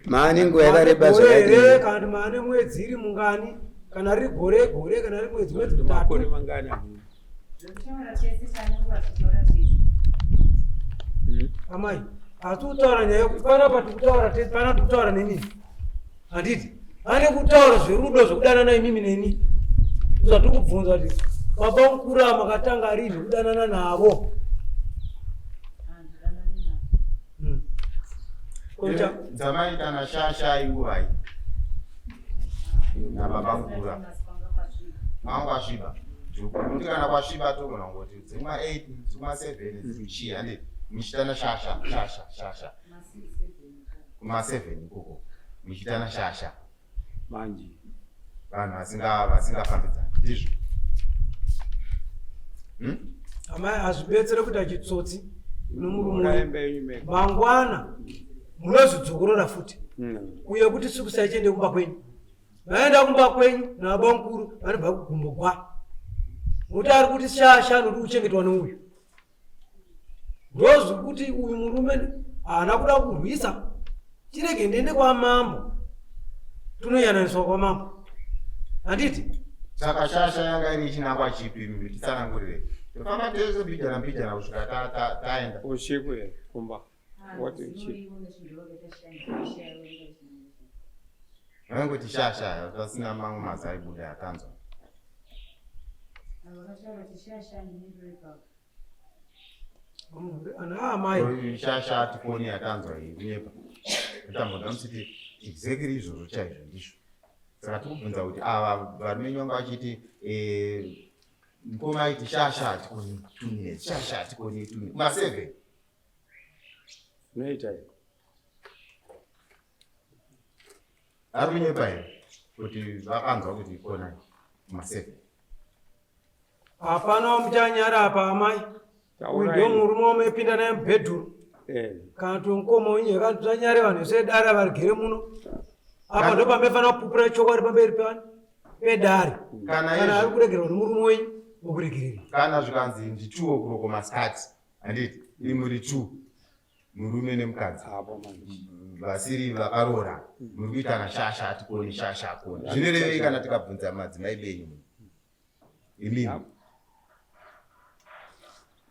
mani nguva yakareba zvakadii kana kuti mane mwedzi iri mungani kana riri gore kana riri mwedzi mwedzi makore mutatu mangani zvokutaura chese chanenguva tichitaura chese amai hatikutaura nyaya yekuti panapa tikutaura tese pana tikutaura nenini handiti ane kutaura zverudo zvekudanana imimi neni uzati kubvunza kuti baba mukuru ava makatanga rini kudanana navo dzamai kana shasha inguvai nababa mukuru mangu asviba kuti kana kwasviba togona kungoti dzimwa 8 dzimwa 7 dziruchii handi muchitana shasha kuma7 ikoko muchitana shasha manje vanhu vasingafambidzani ndizvo amai hazvibetsere kuti achitsotsi nomurume muraimba yenyu mega mangwana munozvidzokorora futi uye kuti sikusai chiende kumba kwenyu vaenda kumba kwenyu nababa mukuru vanobva kugumbo gwa muti ari kuti shasha noti kuchengetwa neuyu ndozvi kuti uyu murume haana kuda kurwisa tirege ndiende kwamambo tunonyananiswa kwamambo handiti saka shasha yanga ine chinangwa chipi mimi titsanangurire tofamba tese mbijana kusvika taenda usiku here kumba vanongoti shasha pasina mamwe mazaibuda atanzwa ana amai shasha atikoni atanzwa iyi kunyepa kutamboda musiti exactly izvozvo chaizvo ndizvo saka tikubvunza kuti ava varume vanga vachiti mukoma aiti shasha atikoni 2 minutes shasha atikoni 2 minutes kuma7 noita here ari kunyepa here kuti vakanzwa kuti ikonai ma7 hapana muchanyara apa amai uyu ndio murume wamepinda naye mubhedhuru kana kuti mukoma wenyu yakadzanyare vanhu vese dare varigere muno apa ndo pamefana kupupura chokwadi pamberi pedare kana ari kuregerwa nemurume wenyu wokuregerera kana zvikanzi ndituwo kuroko masikati handiti iri muri 2 murume nemukadzi vasiri vakaroora muri kuitana shasha atikoni shasha akoni zvinorevei kana tikabvunza madzimai benyu imimi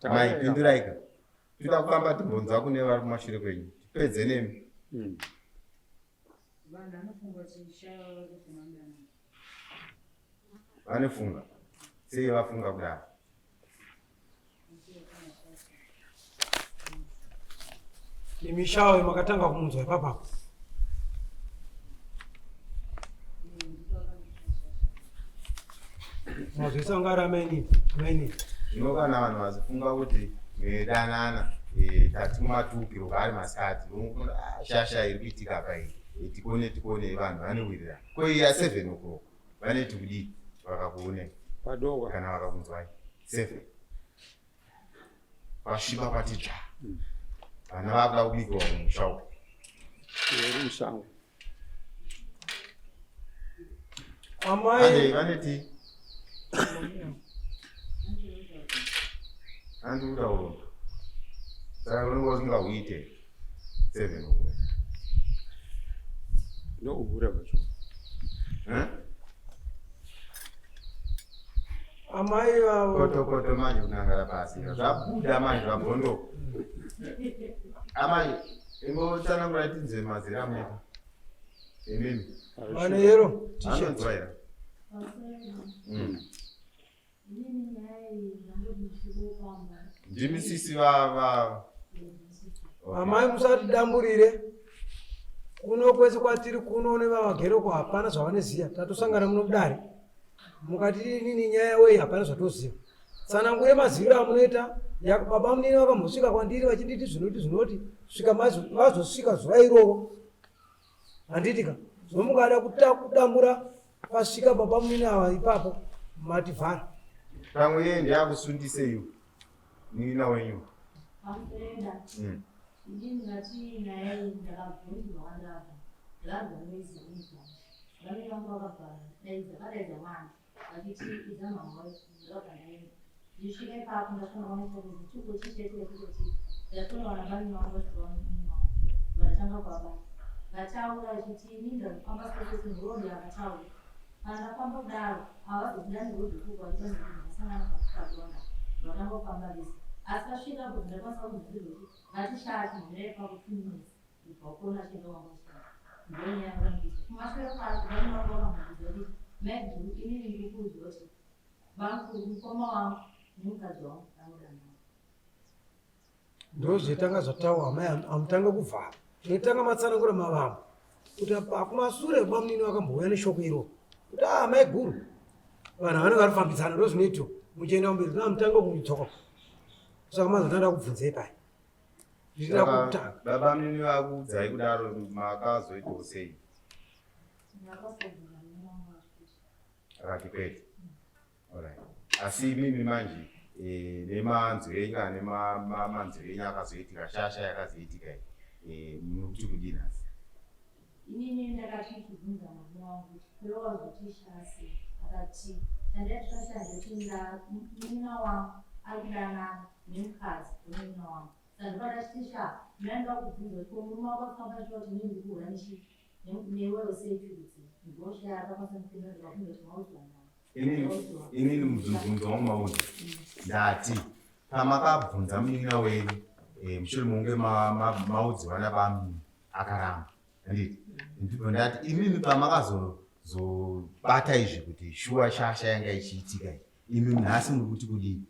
maipinduraika toda kufamba timbonzwa kune vari kumashure kwenyu tipedze nemi vanofunga sei vafunga kudaro imishawe makatanga kumunzwa ipapapo mazvisangara amainini zvinokana vanhu vazifunga kuti medanana tati mumatukiro kaari masikati shasha iri kuitika pai tikone vanhu vanowirira koiya 7 o'clock vaneti kudii vakakuonei padoko kana vakakunzwai 7 pasviba pati dzva vana vakuda kubikiwa mumusha uku iri musango amai vaneti andikuda uromba saka unenge usingauite 7 o'clock ndokuhura vacho amai vavo kotokoto manje kunangara pasi zvabuda manje zvabhondo amai ingotsanangura tinzwe mazira amweka imimi vane yero anonzwaira ndimisisi vava amai musatidamburire kuno kwese kwatiri kuno nevavagereko hapana zvavanoziva tatosangana muno kudare mukati nini nyaya wei hapana zvatoziva tsanangure maziviro amunoita baba munini vakambosvika kwandiri vachinditi zvinoti svika vazosvika zuva irovo handitika zomukada kudambura pasvika baba munini ava ipapo mativhara pamwe iye ndiakusundiseiwo nina wenyu ndingati naye ndakabvunzwa ndapa ndakazamezizwa vamwe vangu vakabvara daidzakadaidza mwana vachiti idza mama ndakabvanaeni ndisvika ipapo ndafundaonekoti chituko chichetekutoti ndafundawana bani vangu vasivamunini vangu vatanga kwaba vataura vachiti ini ndakufamba sipesesi murodhi akataura kana ndafamba kudaro havazobuda murodhi kuko vachitandasangana pakadonda vatangofamba vese asi vasvika kuti ndakwanisa kuzvizvoti vatishati ndaipa kufinis ibvakona chendawambasvika ndonyangambisa kumashure kwati vanonanga vakamubvisa kuti magdu inini ndikuzoti vankuru mukoma wangu nemukadzi wangu vanodana ndozvetanga zvataura amai amutanga kuvhara tinotanga matsanangura mavambo kuti pakumashure bamunini vakambouya neshoko iro kuti amai guru vanhu vanenge varifambidzana ndozvinoitwa muchienda kumberi namutanga kumutsoka saka mazotanda kubvunzei pai zvichida kutanga baba munini vakuudzai kudaro makazoitawo sei ndakasabvira newangu vachikuti akati kwete alright asi mimi manje nemanzwi enyu ane manzwi enyu akazoitika shasha yakazoitika munokuti kudini asi inini ndakati kubvunza mwana wangu kuti kwewazoti shasi akati chandaitashazvechinda munina wangu ari kudanana nemukadzi wemunina wangu saka ndipata chitisha ndaenda kubvunza kuti murume wako akafamba chiva kuti nini ndikuhura newewo seipirudzi ndosha akakwanisa kupinda kunge timauzwa inini mubvunzo wangu maudza ndati pamakabvunza munina wenyu mushure mokunge maudziwa nabamuni akaramba handiti ndipo ndati imimi pamakazobata izvi kuti shuwa shasha yanga ichiitika imimi nhasi muri kuti kudini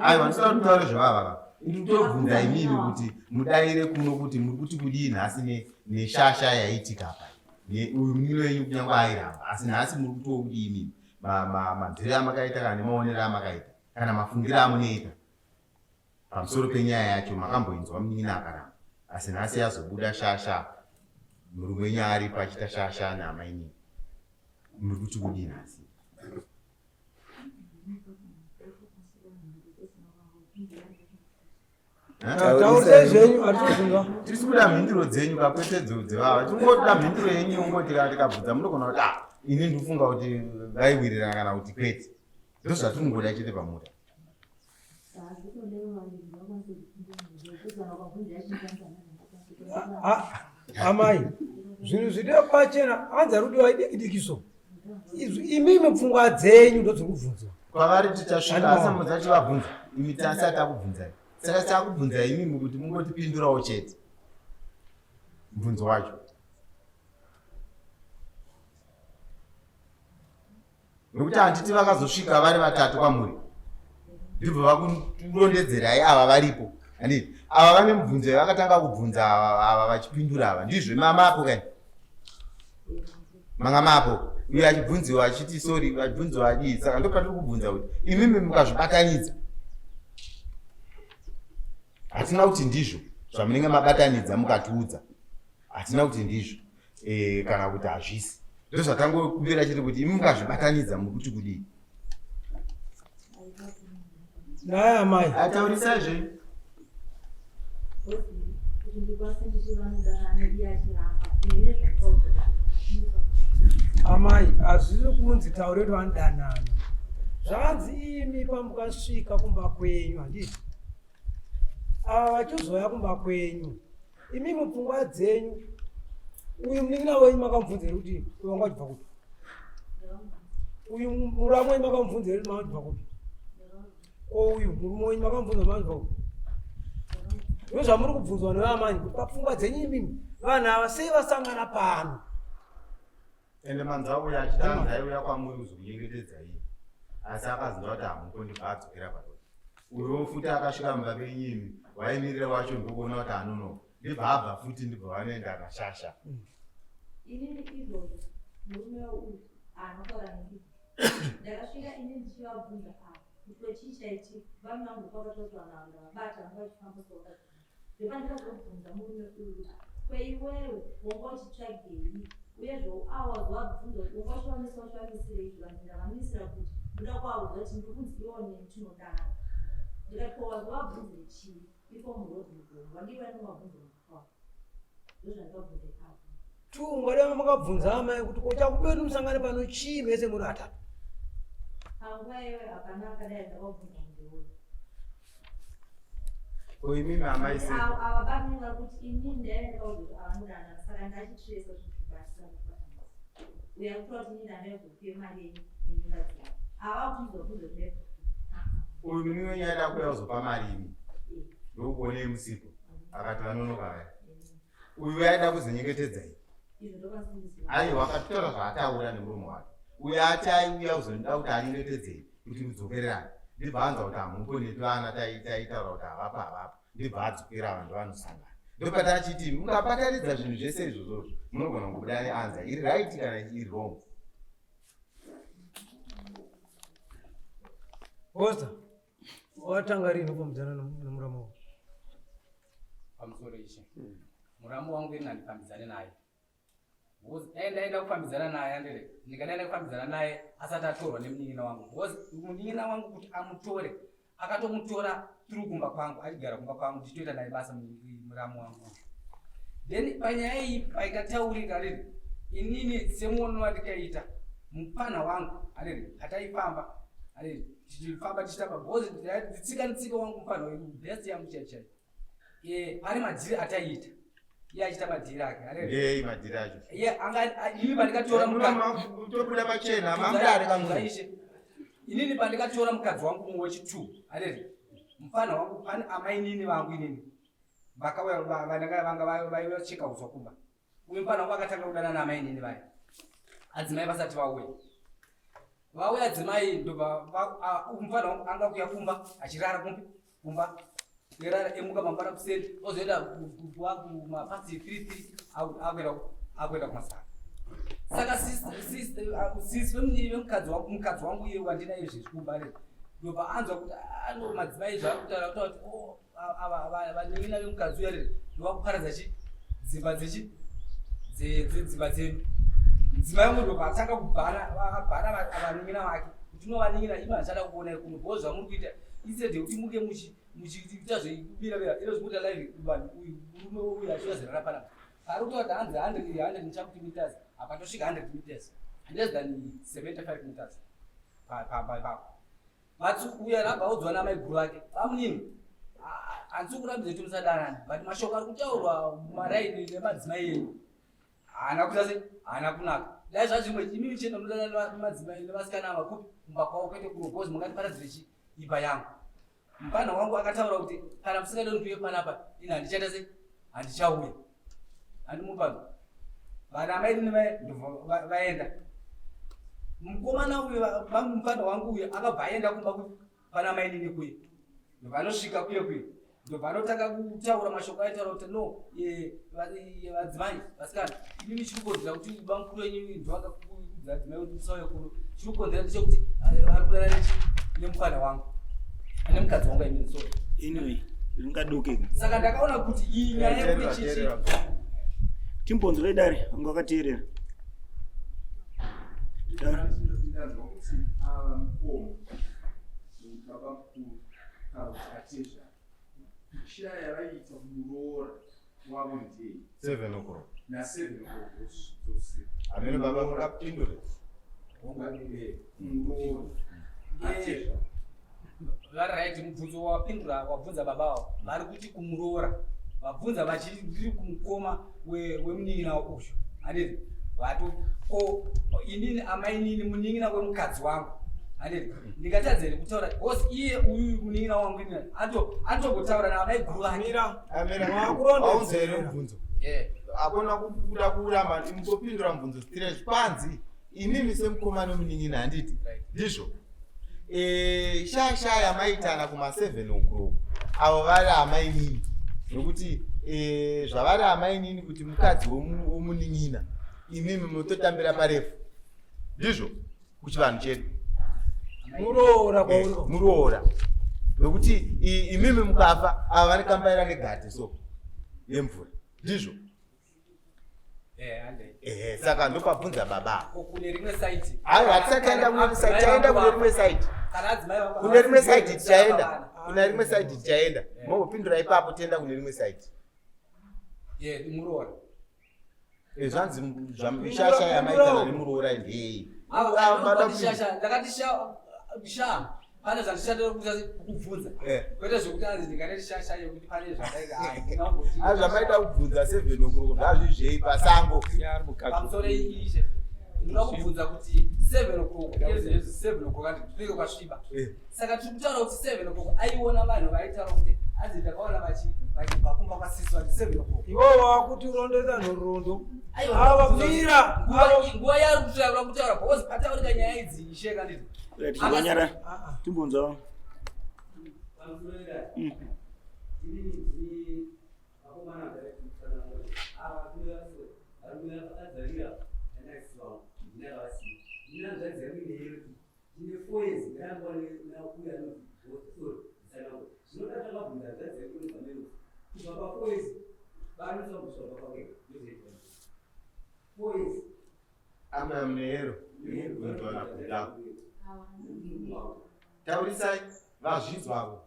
aiwa ndisina kutaura zvevavaka nditobvunza imimi kuti mudaire kuno kuti muri kuti kudii nhasi neshasha yaitika pa uyu munini wenyu kunyange airamba asi nhasi muri kutowo kudii imimi mabvere amakaita kana nemaonero amakaita kana mafungiro amunoita pamusoro penyaya yacho makamboinzwa munini akaramba asi nhasi yazobuda shasha muri wenyu ari pachita shasha namaini muri kuti kudini asi taurise zvenyu atizvinga tiri kuda mhinduro dzenyu kakwete dzevava tingoda mhinduro yenyu ungoti tikabvunza munogona kuti ini ndikufunga kuti vaiwirirana kana kuti kwete ndo zvatinongoda chete pamuta amai zvinhu zvide pachena hanzi ari kudiwa idikidikiso imimi pfungwa dzenyu ndo dziri kubvunzwa kwavari tichasvika asi mudza tivabvunza imi tasi atakubvunzai saka takubvunza imimi kuti mungotipindurawo chete mubvunzo wacho nokuti handiti vakazosvika vari vatatu kwamuri ndibvo vakurondedzerai ava varipo handiti ava vane mubvunzo yavakatanga kubvunza ava vachipindura ava ndizvo mamapo kani manga mapo uyo achibvunziwa achiti sori achibvunziwa adii saka ndo patiri kubvunza kuti imimi mukazvibatanidza hatina kuti ndizvo zvamunenge mabatanidza mukatiudza hatina kuti ndizvo kana kuti hazvisi ndo zvatangokumbira chete kuti imi mukazvibatanidza muri kuti kudii naye amai ataurisazve amai hazvisi kunzi taure twanidanana zvanzi imi pamukasvika kumba kwenyu handiti ava vachizoya kumba kwenyu imi mupfungwa dzenyu uyu munin'ina wenyu makamubvunzeri kuti uyu wanga wachibva kuti uyu muramu wenyu makamubvunzeri kuti manga wachibva kuti uyu murume wenyu makamubvunza manga wachibva kuti ndo zvamuri kubvunzwa nevamanyi kuti papfungwa dzenyu imimi vanhu ava sei vasangana pano ende manzwa uya achitanga aiuya kwamuri kuzokunyengetedza iyi asi akazinza kuti hamuko ndibva adzokera padoti uyo futi akasvika mumba penyimi waimirira wacho ndokuona kuti anonoka ndibva abva futi ndibva vanoenda akashasha inini izvozvo murume uyu anotaura neni ndakasvika ini ndichivabvunza ava kuti chii chaitika vamunangu kwakatoti vanhu ava ndavabata vanga vachifamba soaa ndepandikazobvunza murume uyu kweiwewe wanga uchitsvagei uyezvo awazwabvunza kuti wanga uchivanisirei zvanzi ndakamisira kuti ndoda kuauza kuti ndiri kunzi iwo neni tinodanana ndikati wazwabvunzire chii ipo murodhigo wandiva nemabvunzo makwawo ndozvandikabvunza ipapo tungwadema makabvunza amai kuti kochakubeti musangane pano chii mese muri atatu panguva iyoyo hapana akadai ndakabvunza mundewoyo imimi amai se ava vakunonga kuti ini ndaendekauza kuti avanodanana saka ndachitresa zvikubatsira mukubatanisa uya kutora kuti ini ndandaezokupe mari yenyu nenyumba dzavo ava kuti ndizobvunza kudai uyu mimi wenyu aida kuya kuzopa mari imi ndokuonei musipo akati vanonoka vaya uyu aida kuzonyengetedzai aiwa akatotaura zvaataura nemuromo wake uyu ati aiuya kuzonida kuti anyengetedzei kuti mudzokererane ndibva anzwa kuti hamuko netvana taitaura kuti havapa havapa ndibva adzokera vanhu vanosangana ndopati achiti mungabatanidza zvinhu zvese izvozvozvo munogona kubuda neanza iri right kana iri wrong osta watanga rini kupambidzana nomuramu wako pamusoro ichi muramu wangu ini handifambidzane naye ndaenda kufambidzana naye andere ndikadaenda kufambidzana naye asati atorwa nemunin'ina wangu because munin'ina wangu kuti amutore akatomutora tiri kumba kwangu achigara kumba kwangu tichitoita naye basa muramu wangu then panyaya iyi paikataurika riri inini semuono wandikaita mupana wangu ariri hataifamba ariri tichifamba tichitamba because nditsika nitsika wangu mupana wedu best yangu chaichai pane madhiri ataiita iye achita madhiri ake ndei madhiri acho ini pandikatora tobuda pachena mamudare kamuishe inini pandikatora mukadzi wangu mumwe wechi2 areri mufana wangu pane amainini vangu inini vakauya vanga vaicheka uswa kumba uye mufana wangu akatanga kudana namainini vaya adzimai vasati vauya adzimai ndobva mufana wangu anga kuya kumba achirara kumba erara emuka mangwana kuseri ozoenda kumapasi 33 akuenda kumasaka saka sisi vemukadzi wangu iye wandina izvi zvikumba ndobva anzwa kuti ano madzimai zvakutaura kuti vanin'ina vemukadzi uya riri ndovakuparadza dzimba dzedzimba dzedu. Mudzimai wangu ndokatanga kubhana vanin'ina vake kuti unovanin'ina imi hachada kuona kuno bho zvamuri kuita instead yekuti muke muchiita zvekubira iro zvikuita live murume uyu achivazerana panapa ari kutaura kuti hanzi 100 nichakuti meters apatosvika 100 meters less than 75 meters papo matsuku uya rabva audzwa namai guru vake pamunini handisi kurambidza kuti musadanana but mashoko ari kutaurwa mumaraini nemadzimai enyu haana kuita sei haana kunaka dai zvazvimwe imi michena munodanana madzimai nevasikana vakupi mumba kwavo kwete kurogozi mungatiparadzire imba yangu. Mupana wangu akataura kuti kana musingade ndiuye panapa ini handichaita sei handichauya handimupa vana mai vaenda mukomana uyu mupana wangu uyu akabva aenda kumba pana mai nini kuye vanosvika kuye vanotanga kutaura mashoko aitaura kuti no vadzimai vasikana imi michikukonzera kuti bamukuru enyu ndovakakuudza dzimai kuti musauye kuno chikukonzera ndechekuti vari kudana nemupana wangu ane mukadzi wangu imini so anyway ringadokeka saka ndakaona kuti iyi nyaya yekuti chichi timbonzo redare anga akateerera shaya vaita muroora wavo ndei 7 o'clock na 7 o'clock zosiku amene baba vakapindura muroora atesha varight mubvunzo wapindura wabvunza baba wavo vari kuti kumuroora vabvunza vachiri kumukoma wemunin'ina uyu handiti vato ko inini amainini munin'ina wemukadzi wangu handiti ndingatadza here kutaura hosi iye uyu munin'ina wangu ini antogotaura naamai guru vake aunzere mubvunzo akona kuda kuramba mutopindura mubvunzo straight panzi inini semukoma nomunin'ina handiti ndizvo shaya maitana kuma 7 o'clock avo vari amainini nokuti zvavari amainini kuti mukadzi womunin'ina imimi mutotambira parefu ndizvo kuchivanhu chedu muroora nokuti imimi mukafa ava vanikambaira negati so yemvura ndizvo saka ndopabvunza baba kune rimwe site hatisataenda kune site taenda kune rimwe site kune rimwe site tichaenda kune rimwe site tichaenda mobopindura ipapo tienda kune rimwe site muroora zvanzi zvamishasha yamaitana nemuroora ndei ndakati sha pane zvandishatira kubvunza kwete zvokuti anzi ndingane shasha yekuti pane zvamaita kubvunza 7 o'clock zvazvizvei pasango pamusoro ishe ndinoda kubvunza kuti 7 o'clock 7 o'clock ndinenge kwasviba saka tiri kutaura kuti 7 o'clock aiona vanhu vaitaura kuti anzi ndakaona vachibva kumba kwasisi vati 7 o'clock iwowo wakuti urondedza nhoroondo avabvira nguva yari kutaura because pataurika nyaya idzi isheka nditi timbonyara timbonzawo amamnehero taurisai vazvinzwavo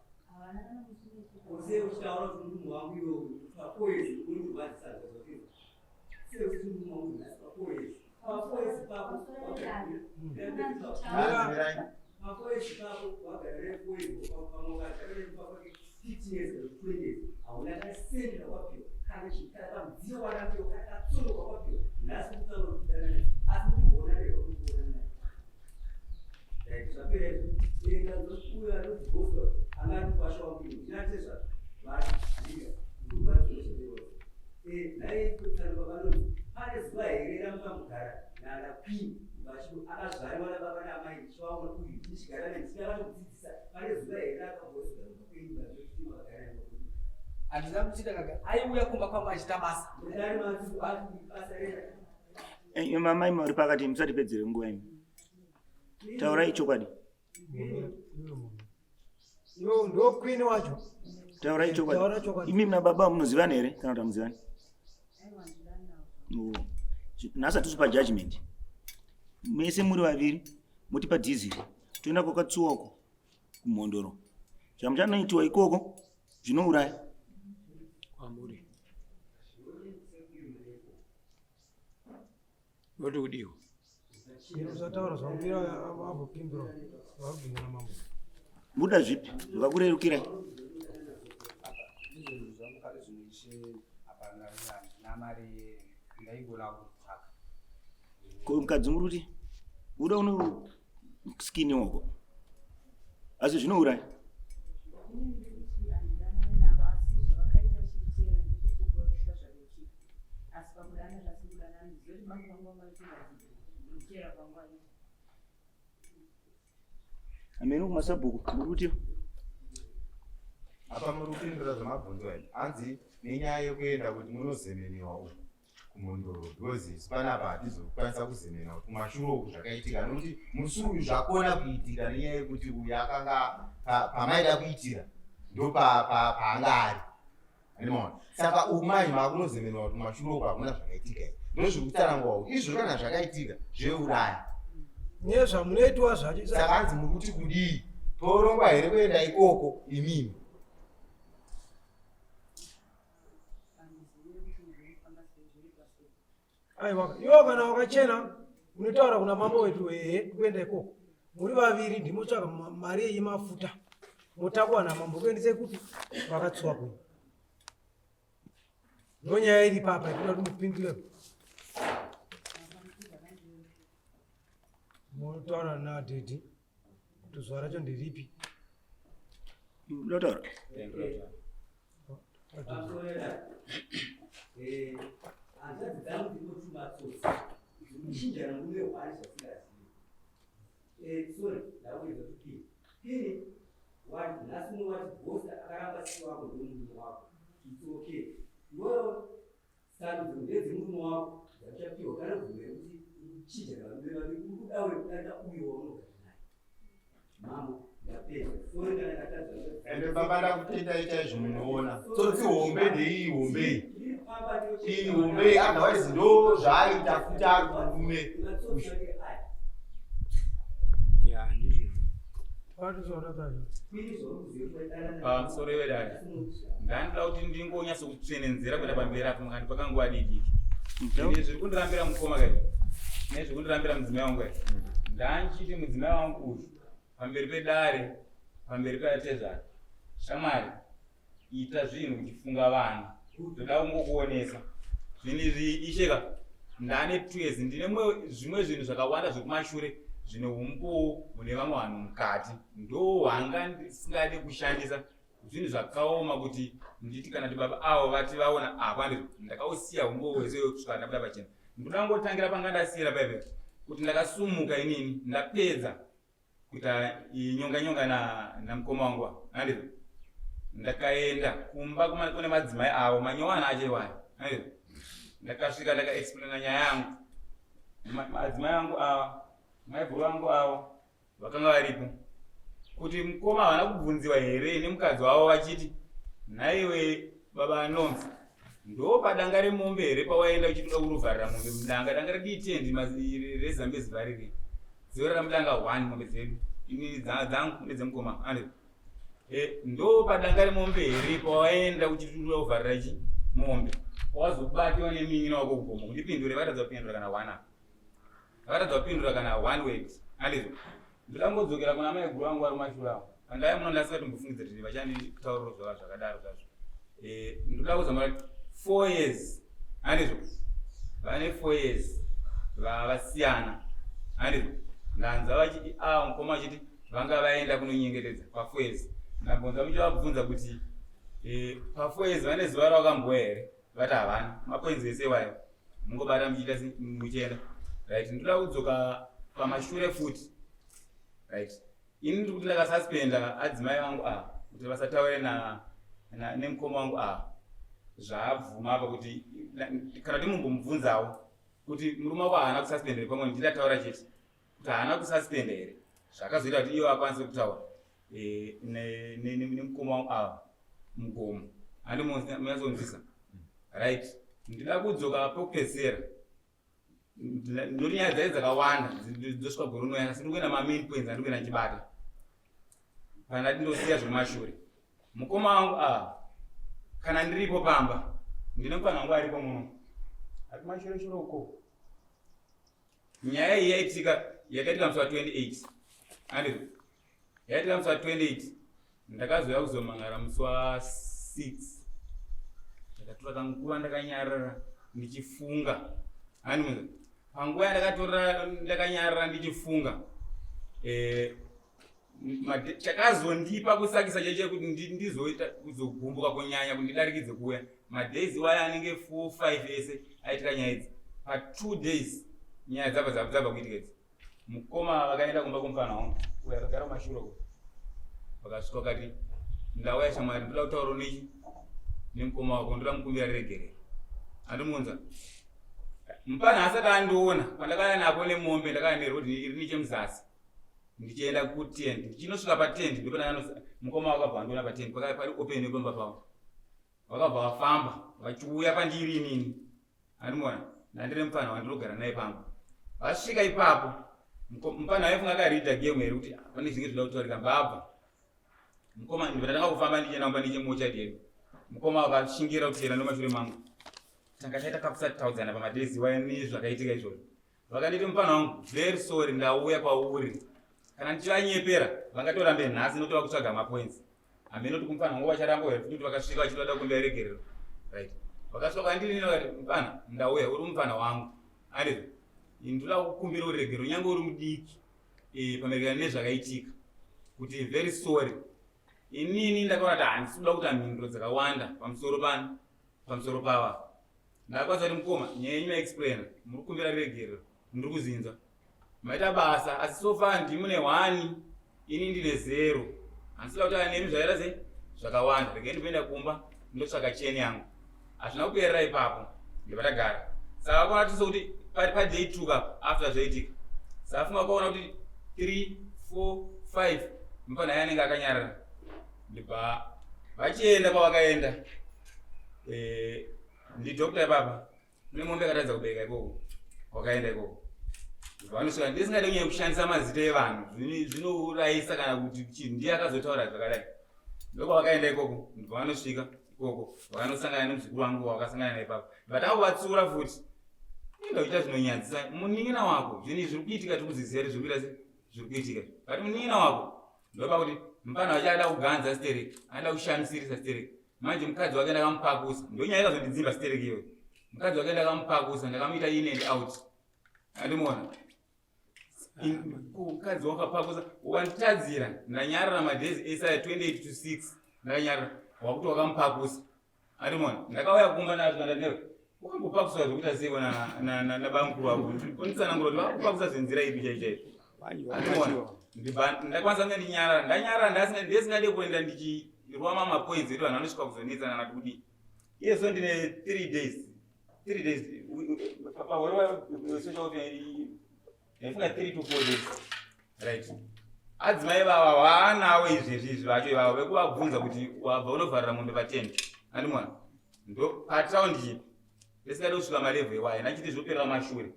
handina kuchita kaga aiuya kumba kwangu achita basa mamai muri pakati musatipedzere nguva imi taurai chokwadi ndo kwini wacho taurai chokwadi imi muna baba munozivana here kana kuti hamuzivani nhasi hatusi judgment. Mese muri vaviri muti padhiziri toenda kwakatsuwako kumhondoro. Zvamuchanoitiwa ikoko zvinouraya. Amuri. Wodi udiwa. Usataura zvamira avopindura vakubvingana mambo. Muda zvipi zvakakurerukirai? Mukadzi muri kuti uda uno skini wako asi zvinouraya. Ameno kumasabhuku muri kuti apa muri kupindura zvamabvunzo aya hanzi nenyaya yekuenda kuti munozemeniwa uku kumhondoro because panapa hatizokwanisa kuzemeniwa kumashure uku zvakaitika nokuti musi uyu zvakona kuitika nenyaya yekuti uyu akanga pamaida kuitira ndo paanga ari animaona saka umai makunozemeniwa kuti kumashure uku hakuna zvakaitika ndozviri kutsanangwa uku izvo kana zvakaitika zveuraya nezvamunoitwa zvacho saka hanzi muri kuti kudii torongwa here kuenda ikoko imimi. Aiwa, iwo kana wakachena unotaura kuna mambo wetu kuenda ikoko. Muri vaviri ndimotsvaka mari yemafuta. Motakuwana mambo kuendese kuti vakatsuwa kuno. Ndonyaya iri papa ikuda kuti mupindure. Motaura nadhedhi kuti zuva racho ndiripi. Lotaura. Hanzvadzi dzangu dzinotuma tsotsi dzichinjana ngume hwari zvasingazivi. Sorry, ndawedza kuti pini wati nhasi unowati bhosi akaramba si wako ndomurume wako. It's okay. Iwewo sandudzo ndedzemurume wako dzamuchapiwa kana bvume kuti uchinjana varume vaviri uri kudaure kudarika uyo waunogara naye. Mambo ndapedza. Sorry kana ndakatadza. Ende baba ndakutendai chaizvo munoona. Tsotsi hombe ndeiyi hombe. Iyi hombe otherwise ndo zvaaita futi ari kurume. Ya ndizvo. Pamusoro wedada ndandoda kuti ndingonyatso kutsenenzera kuenda pamberi apo mukati pakanguva diki. Zviri kundirambira mukoma kai nezviri kundirambira mudzimai wangu kai ndanchiti mudzimai wangu uyu pamberi pedare pamberi peatezana shamwari ita zvinhu uchifunga vanhu ndoda kungokuonesa zvinhu izvi isheka ndane twezi ndine zvimwe zvinhu zvakawanda zvekumashure zvine umbu mune vamwe vanhu mukati ndo hwanga ndisingade kushandisa zvinhu zvakaoma kuti nditi kana kuti baba avo vati vaona apa ndakausiya umbu hwese kusvika ndabuda pachena ndoda ngotangira panga ndasiyira paipe kuti ndakasumuka inini ndapedza kuita nyonga namukoma wangu handizvo ndakaenda kumba kune madzimai avo manyowana achaiwaya handizvo ndakasvika ndakaexplaina nyaya yangu madzimai angu ava maibhuru vangu avo vakanga varipo kuti mukoma havana kubvunziwa here nemukadzi wavo vachiti nhaiwe baba anonzi ndo padanga remombe here pawaenda uchitoda kurovharira mombe mudanga danga rediitendi rezambezi variri ziorera mudanga 1 mombe dzedu ini dzangu nedzemukoma handizvo ndo padanga remombe here pawaenda uchitoda kuvharira ichi mombe wazobatiwa neminina wako kugomo kundipindure vatadza kupindura kana 1 apa vakatadza kupindura kana 1 word handizvo ndikangodzokera kuna mai guru vangu vari mashure avo andaya muno ndasingatombofungidzira kuti vachanditauriro zvava zvakadaro zvazvo ndoda kuzama 4 years handizvo vane 4 years vasiyana handizvo ndanza vachiti mukoma vachiti vanga vaenda kunonyengetedza pa4 years ndabvunza muchavabvunza kuti pa4 years vane zuva ravakamboya here vati havana makwenzi ese wayo mungobata muchiita muchienda right ndoda kudzoka pamashure futi right ini ndiri kuti ndakasuspenda adzimai vangu kuti vasataure nemukoma wangu zvabvuma apa kuti kana timumbomubvunzawo kuti murume wako haana kususpenda here pamwe nditataura chete kuti haana kususpenda here zvakazoita kuti iwo akwanise kutaura nemukoma wangu mugomo handi munyatsokunzwisa right ndida kudzoka pokupedzisira ndoti nyaya dzai dzakawanda dzosvika gore unoyana siri kuenda mamain points andiri kuenda chibata kana ndindosiya zvemashure mukoma wangu kana ndiripo pamba ndine mufana wangu aripo muno ati mashure shure uko nyaya iyi yaitika yakaitika musi wa28 andizvo yaitika musi wa28 ndakazouya kuzomangara musi wa6 ndakatora kanguva ndakanyarara ndichifunga andimwe panguva yandakatora ndakanyarara ndichifunga chakazondipa kusakisa chechekuti ndizoita kuzogumbuka kunyanya kuti ndidarikidze kuuya madhays waya anenge 4-5 ese aitika nyaya idzi pa2 days nyaya dzabva kuitika idzi mukoma vakaenda kumba kumufana wangu uyo akagara mumashure uko vakasvika vakati ndauya shamwari ndoda kutaura nechi nemukoma wako ndoda mukumbira regerero andimunza mupana asati andiona pandakaya napo nemombe ndakaya nerodhi iri nechemuzasi ndichienda ku10 ndichinosvika pa10 ndopana mukoma wakabva andiona pa10 pakaya pari open nepamba pavo vakabva vafamba vachiuya pandiri inini andimona ndandire mupana wandinogara naye pamba vasvika ipapo mupana waifunga akaridha game here kuti pane zvinge zvinoda kutaurika mbabva mukoma ndandanga kufamba ndichienda kumba ndichimocha deri mukoma vakashingira kutera nomashure mangu tanga taita kakusataudzana pamadhays waya nezvakaitika izvozvo vakanditi mupana wangu very sorry ndauya kwauri kana ndichivanyepera vangatorambe nhasi notova kutsvaga mapoints hambe noti kumufana wangu vacharamba here kuti vakasvika vachitoda kumbira regerero right vakasvika kwandiri vakati mupana ndauya uri mufana wangu andizvo ndoda kukumbira uregero nyange uri mudiki pamaererano nezvakaitika kuti very sorry inini ndakaona kuti handisi kuda kuita mhinduro dzakawanda pamusoro pava ndakwanisa kuti mukoma nyaya yenyu maexplaina muri kukumbira regerero ndiri kuzinza maita basa asi sofa ndimune 1 ini ndine 0 handisida kuti anemi zvaira sei zvakawanda regai ndipenda kumba ndotsvaka cheni yangu hazvina kuperera ipapo ndibatagara saka vakaona tisokuti paday 2 after zvaitika safunga kwaona kuti 3 4 5 mupana naye anenge akanyarara ndibva vachienda kwavakaenda ndidhokta ipapa mune mombe akatadza kubereka ikoko wakaenda ikoko vanosvika ndisingade kunyanya kushandisa mazita evanhu zvinourayisa kana kuti chinhu ndiye akazotaura zvakadai ndokwavakaenda ikoko ndibva vanosvika ikoko vakanosangana nemuzukuru wangu wakasangana naipapo vatanga kuvatsiura futi inda kuita zvinonyadzisa munin'ina wako zvinhu zviri kuitika tikuziziva kuti zviri kuitika kati munin'ina wako ndopa kuti mupana vachada kuganza stereki anoda kushamisirisa stereki manje mukadzi wake ndakamupakusa ndonyaya ikazondidzimba stereki iyoyo mukadzi wake ndakamupakusa ndakamuita in and out andimona mukadzi wakapakusa wanditadzira ndanyarara madhays ese aya 28 to 6 ndakanyarara wakuti wakamupakusa andimona ndakauya kumba nazvikandadero wakambopakuswa zvokuita seko nabamukuru wako unditsanangura kuti vakakupakusa zvenzira ipi chaichaizvo andimona ndakwanisa kunge ndanyarara ndesingade kuenda ndichirwa mamapoints edu vanhu vanosvika kuzonetsana nati kudii iye so ndine 3 days social ndaifunga 3 to 4 days right adzimai vava vaanawo izvezvi vacho ivavo vekuvabvunza kuti wabva unovharira mombe patent andimona ndo pataundi chipi ndesingade kusvika malevhu ewaya ndachiti zvoperera mashure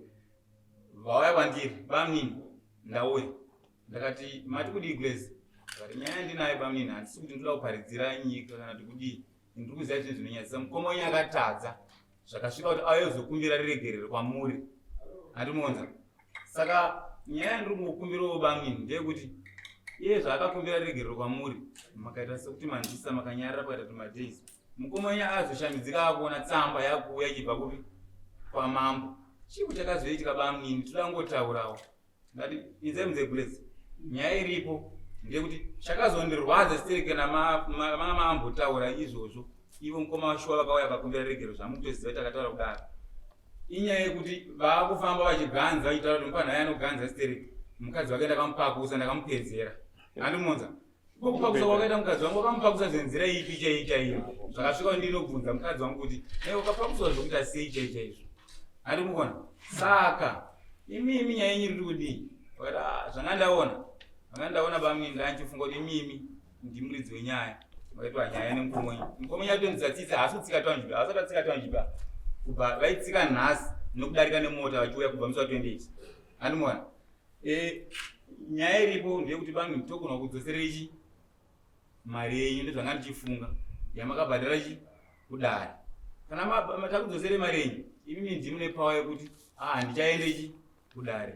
vauya kwandiri bamnini ndauya ndakati mati kudii glaze akati nyaya ndinayo bamnini handisi kuti ndoda kuparidzira nyika kana kuti kudii ndiri kuziva zvinhu zvinonyadzisa mukoma wenyu akatadza zvakasvika kuti auye kuzokumbira regerero kwamuri handimonza saka nyaya yandiri kungokumbirawo bamnini ndeyekuti iye zvaakakumbira regerero kwamuri makaita sekuti manzisa makanyarara pakati pemadays mukoma wenyu azoshambidzika akuona tsamba yakuuya ichibva kupi kwamambo chipo chakazoitika bamnini toda kungotaurawo ndati inzai munzegulezi nyaya iripo ndeyekuti chakazondirwadza stereke namanga maambotaura izvozvo ivo mukoma washuwa vakauya vakakumbira regerero zvamukutoziva kuti akataura kudaro inyaya yekuti vaakufamba vachiganza vachitaura kuti mupana naye anoganza stereke mukadzi wake ndakamupakusa ndakamupedzera handimonza kupakusa kwakaita mukadzi wangu wakamupakusa zvenzira ipi chaichaiyo zvakasvika ndinobvunza mukadzi wangu kuti nei wakapakuswa zvokuita sei chaichaizvo handimukona saka imimi nyaya yenyu riri kudii vakati zvangandaona bamini ndanchifunga kuti imimi ndimuridzi wenyaya vakaitwa nyaya nemukoma wenyu mukoma wenyu atondidza tsitsi haasi kutsika taunjiba haasati atsika taunjiba kubva vaitsika nhasi nokudarika nemota vachiuya kubva musi wa28 andimona nyaya iripo ndeyekuti pamwe togona kudzoserera ichi mari yenyu ndezvanga ndichifunga yamakabhadhara chi kudare kana takudzosere mari yenyu imimi ndimi nepawa yekuti ndichaende ichi kudare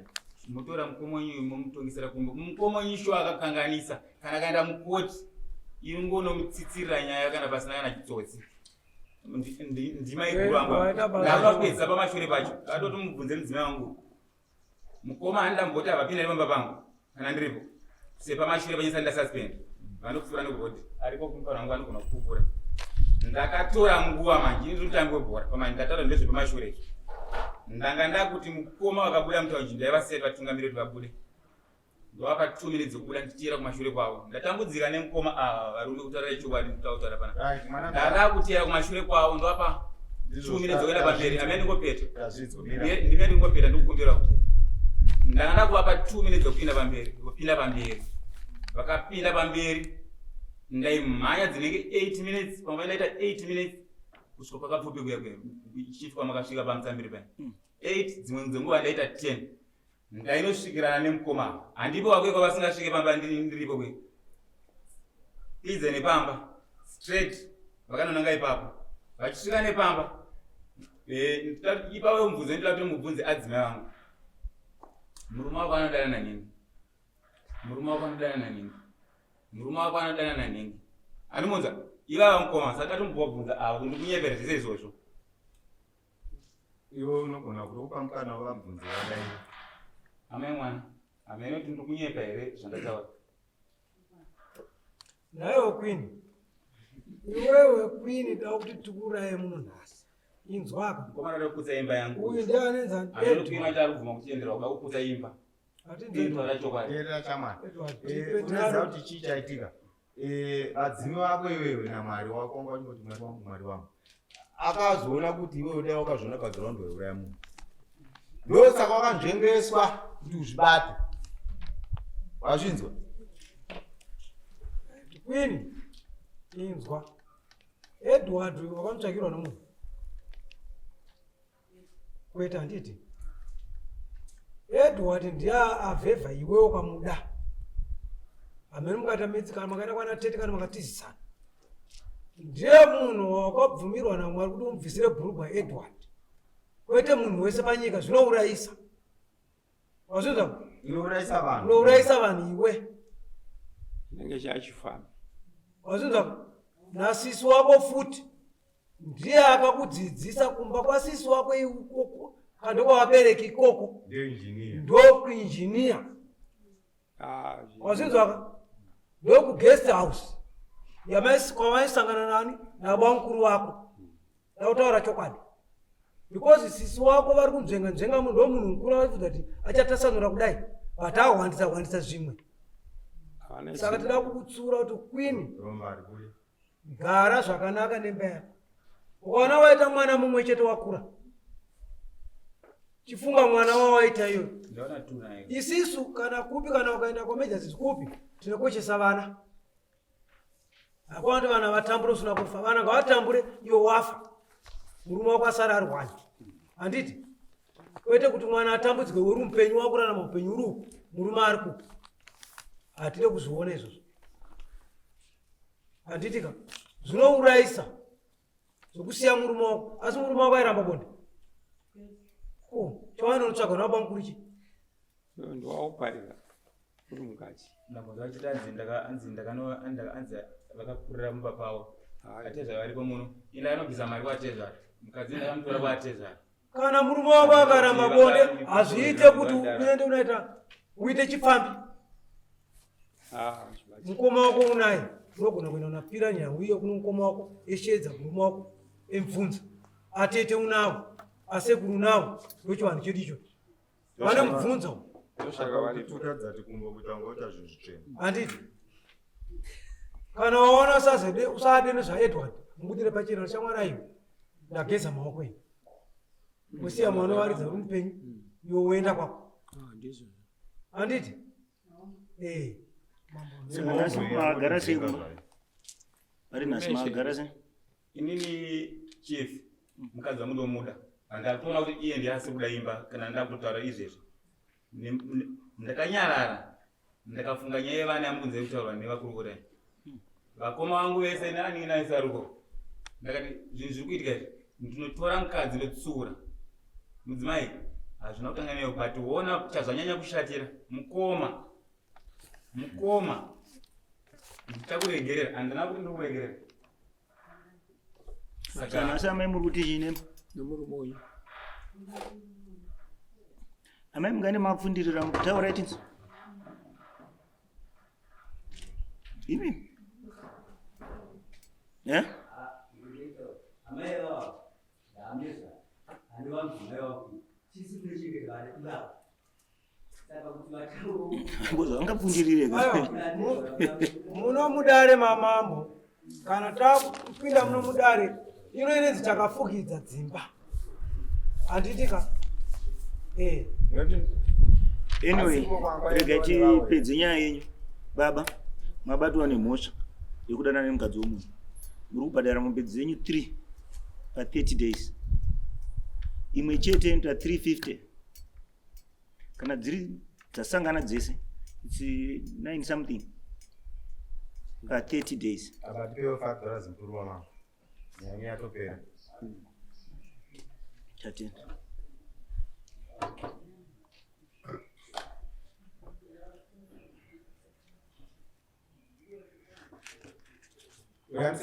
mutora mukoma wenyu momutongesera kumba mukoma wenyu sho akakanganisa kana kaenda mukoti ingonomutsitsirira nyaya kana pasina kana chitsotsi ndima ikuru amba ndakapedza pamashure pacho atoti mubvunze mudzimai wangu mukoma handamboti avapinda nepamba pangu kana ndiripo sepamashure panyisa ndasuspend vanokufura nekuvoti aripo kumufana wangu anogona kupupura ndakatora nguva manje ini ndiri webhora pamanje ndataura ndezve pamashure ndanga ndakuti mukoma wakabuda mutaunji ndaivaseti vatungamiri kuti vabude ndovapa 2 minutes dzekubuda ndichiyera kumashure kwavo ndatambudzika nemukoma ava varume kutaura chokwadi nditautaura pana ndada kutiyera kumashure kwavo ndovapa 2 minutes dzekuenda pamberi amene ndingopeta ndinge ndingopeta ndikukumbira kuti ndanga ndakuvapa 2 minutes dzekupinda pamberi vakapinda pamberi ndaimhanya dzinenge 8 minutes pamwe ndaita 8 minutes kusvika pakapfupi kuya ichifika makasvika pamutsambiri paya 8 dzimwe dzenguva ndaita 10 ndainosvikirana nemukoma handipo wakwekwa vasingasvike pamba ndiripo kwe idze nepamba straight vakanonanga ipapo vachisvika nepamba ipawe mubvunze ndila kuti mubvunze adzimai vangu murume wako anodana nanini murume wako anodana nanini andimunza ivava mukoma saka tombobvunza avo ndikunyepera zvese izvozvo iwe unogona kuti upa mukana wavabvunze vadai amai mwana amene kuti ndikunyepa here zvandataura nayo kwini iwewe kwini da kuti tikuraye muno nhasi inzwaka mukoma ndoda kukutsa imba yangu uyu ndianenza anokwina kuti arikubvuma kuchiendera uda kukutsa imba nditaura chokwadi era chamwana unoziva kuti chii chaitika adzimi vako iwewe namwari wako wanga uchingoti mwari wangu mwari wangu akazoona kuti iwewe dai wakazviona pagiraundi weuraya munhu ndosaka wakanzvengeswa kuti uzvibate wazvinzwa kwini inzwa Edward wakamutsvakirwa nomunhu kwete handiti Edward ndiye avhevha iwewo kwamuda amene mukatamedzi kana makaenda kwana tete kana makatizisana ndiye munhu wakabvumirwa naMwari kuti umubvisire bhurugwa Edward kwete munhu wese panyika zvinourayisa wazvinzwa unourayisa vanhu iwe chinenge chachifamba wazvinzwa nasisi wako futi ndiye akakudzidzisa kumba kwasisi wako ikoko kandokwawabereki ikoko ndokuinjiniya wazvinzwaka ndokuguest house kwavaisangana nani nabamukuru wako ndautaura chokwadi because sisi wako vari kunzvenga munhu ndomunhu mukuru avaifunza kuti achatasanura kudai but ahwandisa zvimwe saka tida kukutsura kuti kwini gara zvakanaka nemba yako ukaona waita mwana mumwe chete wakura chifunga mwana wawaita iyoyo isisu kana kupi kana ukaenda kwamejasi kupi tinokoshesa vana hakwati vana vatambure usina kufa vana ngavatambure iwo wafa murume wako asara arwanya handiti kwete kuti mwana atambudzwe uri mupenyu wakurarama upenyu uri murume ari kupi hatide kuzviona izvozvo handitika zvinourayisa zvokusiya murume wako asi murume wako airamba bonde chavanonotsvaga nabamukuru chi ndiwauparira uri mukati ndambozvachiti anzi vakakurira mumba pavo atezvari varipo muno ina anobvisa mari kwatezvari mukadzi ndakamutora kwatezvari kana murume wako akaramba bonde hazviite kuti uende unaita uite chipfambi mukoma wako unaye unogona kuenda unapira nyangu iyo kuno mukoma wako eshedza murume wako emubvunza atete unavo asekuru unavo ndochivanhu chedu icho vane mubvunza handiti kana waona usade nezvaEdward mubudire pachena chamwana iwe ndageza maoko enyu musiya mwana waridza uri mupenyu iwe uenda kwako handiti inini chief mukadzi wamundomuda Ndatoona kuti iye ndihasi kudaimba kana ndakutaura izvezvi. Ndakanyarara. Ndakafunga nyaya yevana yamukunze kutaurwa nevakuru kudai. Vakoma vangu vese nani naisaruko. Ndakati zvinhu zviri kuitika izvi ndinotora mukadzi ndotsura. Mudzimai hazvina kutanga neyo but wona chazvanyanya kushatira mukoma. Ndichakuregerera handina kuti ndikuregerera. Saka nasi amai muri kuti chine Nomurume uyu. amai mungane mapfundirira mukutaura itinzi imi amai vava ndaambesa handi vanzimai vako chisi kune chingeti vane kudaro saka kuti vatauro mboza vangapfundirire Muno mudare mamambo. Kana tapinda muno mudare inoenedzi chakafukidza dzimba. Anditika. anyway rega tipedze nyaya yenyu baba mabatwa nemhosva yekudana nemukadzi womunhu muri kubhadhara mombe dzenyu 3 pa 30 days imwe chete inoita 350 kana dziri dzasangana dzese its 9 something pa 30 days abatipewo $5 mukuru wamama nyaya yatopera chatenda